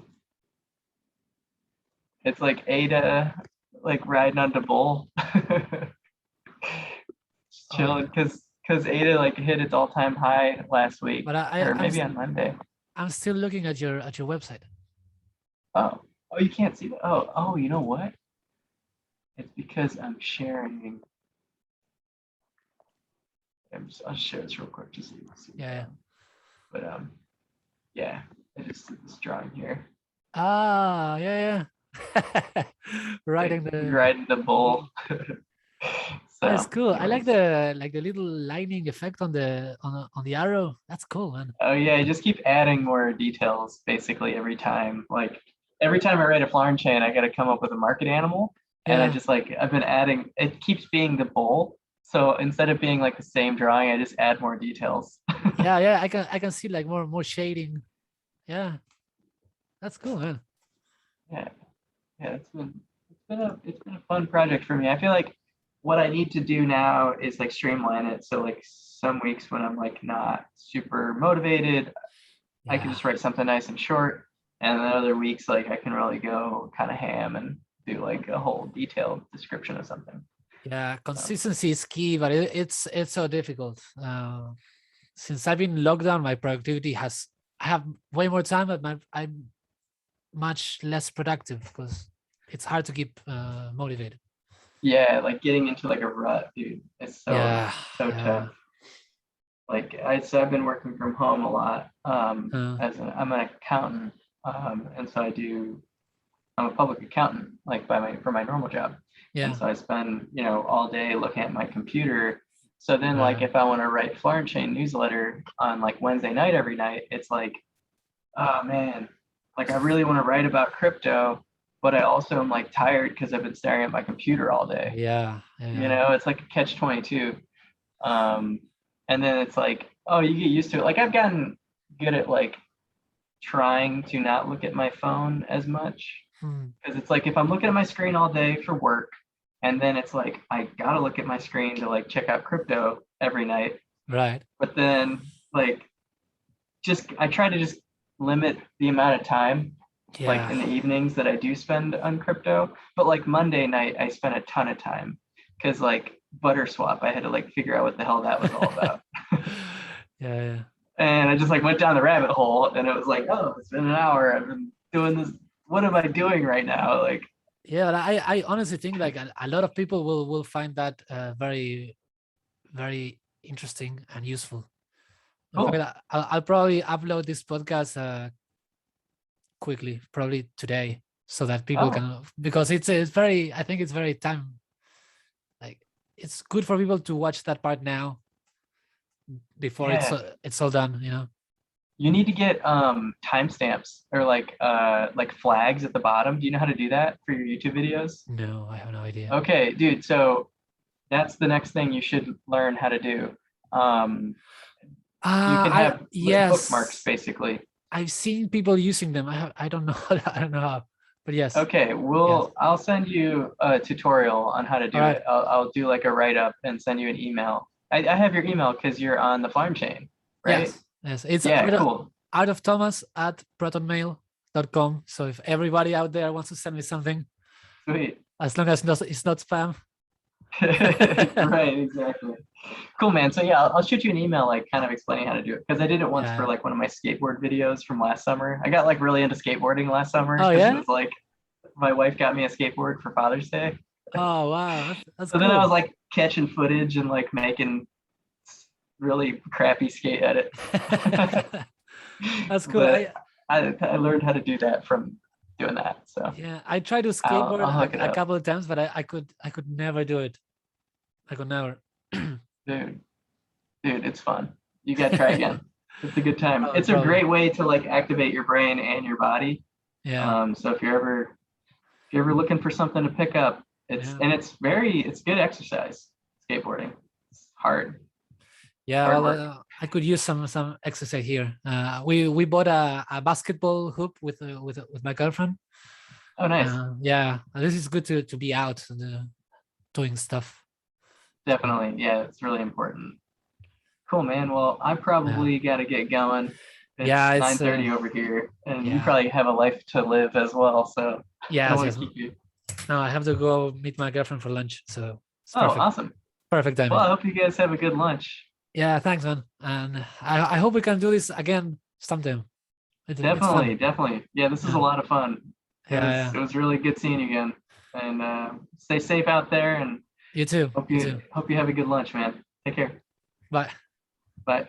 It's like Ada, like riding on the bull. Chilling, because Ada like hit its all-time high last week, But or maybe on Monday. I'm still looking at your website. Oh, you can't see that. Oh, you know what? It's because I'm sharing. I'll share this real quick just so you can see. Yeah. But yeah, I just did this drawing here. Ah, yeah. Riding the bull. So, that's cool. I like anyways. the little lightning effect on the arrow. That's cool, man. Oh yeah, I just keep adding more details basically every time. Like every time I write a Flarnchain, I got to come up with a market animal, and I Yeah. just like I've been adding. It keeps being the bull, so instead of being like the same drawing, I just add more details. Yeah. I can see like more shading. Yeah. That's cool, man. Yeah, it's been a fun project for me. I feel like what I need to do now is like streamline it. So like some weeks when I'm like not super motivated, I can Yeah. just write something nice and short. And then other weeks, like I can really go kind of ham and do like a whole detailed description of something. Yeah. Consistency is key, but it's so difficult. Since I've been locked down, my productivity I have way more time, but I'm much less productive because it's hard to keep motivated. Yeah, like getting into like a rut, dude. It's Yeah. so tough. Like I've been working from home a lot. I'm an accountant, and so I'm a public accountant, like for my normal job. Yeah. And so I spend, all day looking at my computer. So then like Right. if I want to write Flarnchain newsletter on like Wednesday night every night, it's like, oh man, like I really want to write about crypto, but I also am like tired because I've been staring at my computer all day. Yeah. It's like a catch 22. And then it's like, oh, you get used to it. Like I've gotten good at like trying to not look at my phone as much, because it's like if I'm looking at my screen all day for work, and then it's like I gotta look at my screen to like check out crypto every night. Right. But then like I try to just limit the amount of time like in the evenings that I do spend on crypto. But like Monday night, I spent a ton of time because like Butterswap, I had to like figure out what the hell that was all about. Yeah. And I just like went down the rabbit hole, and it was like, oh, it's been an hour. I've been doing this. What am I doing right now? Like, Yeah, but I honestly think like a lot of people will find that very, very interesting and useful. In cool. fact, I'll probably upload this podcast quickly, probably today, so that people Oh, can, because it's very, I think it's very time, like it's good for people to watch that part now before yeah. it's all done, You need to get timestamps or like flags at the bottom. Do you know how to do that for your YouTube videos? No, I have no idea. Okay, dude. So that's the next thing you should learn how to do. You can have bookmarks Yes, basically. I've seen people using them. I don't know. I don't know how, but yes. Okay, Yes. I'll send you a tutorial on how to do All right. it. I'll do like a write-up and send you an email. I have your email because you're on the Flarnchain, right? Yes. It's Yeah, cool. out of Thomas at protonmail.com. So if everybody out there wants to send me something, Sweet. as long as it's not spam. Right, exactly. Cool, man. So yeah, I'll shoot you an email like kind of explaining how to do it, because I did it once for like one of my skateboard videos from last summer. I got like really into skateboarding last summer Oh because yeah. it was like my wife got me a skateboard for Father's Day. Oh wow, that's So cool. then I was like catching footage and like making really crappy skate edits. That's cool. But I learned how to do that from doing that. So yeah, I tried to I'll skateboard look it a up. couple of times, but I could never do it. I could never. Dude, it's fun. You gotta try again. It's a good time. It's a Probably. great way to like activate your brain and your body. Yeah. So if you're ever looking for something to pick up, Yeah. it's good exercise. Skateboarding. It's hard. Yeah, Hard well, work. I could use some exercise here. We bought a basketball hoop with my girlfriend. Oh, nice. Yeah, this is good to be out and doing stuff. So, Definitely. Yeah, it's really important. Cool, man. Well, I yeah, probably got to get going. yeah, It's it's 9:30 over here, and you yeah, probably have a life to live as well. So I don't yes, want yes. to keep you. No, I have to go meet my girlfriend for lunch, so it's Oh, perfect, awesome. perfect Well, I timing. hope you guys have a good lunch. Yeah, thanks, man, and I hope we can do this again sometime. It's fun. Definitely, definitely. Yeah, this is a Yeah, lot of fun. yeah, yeah. It was really good seeing you again. And stay safe out there, and You too. You too. hope you have a good lunch, man. Take care. Bye. Bye.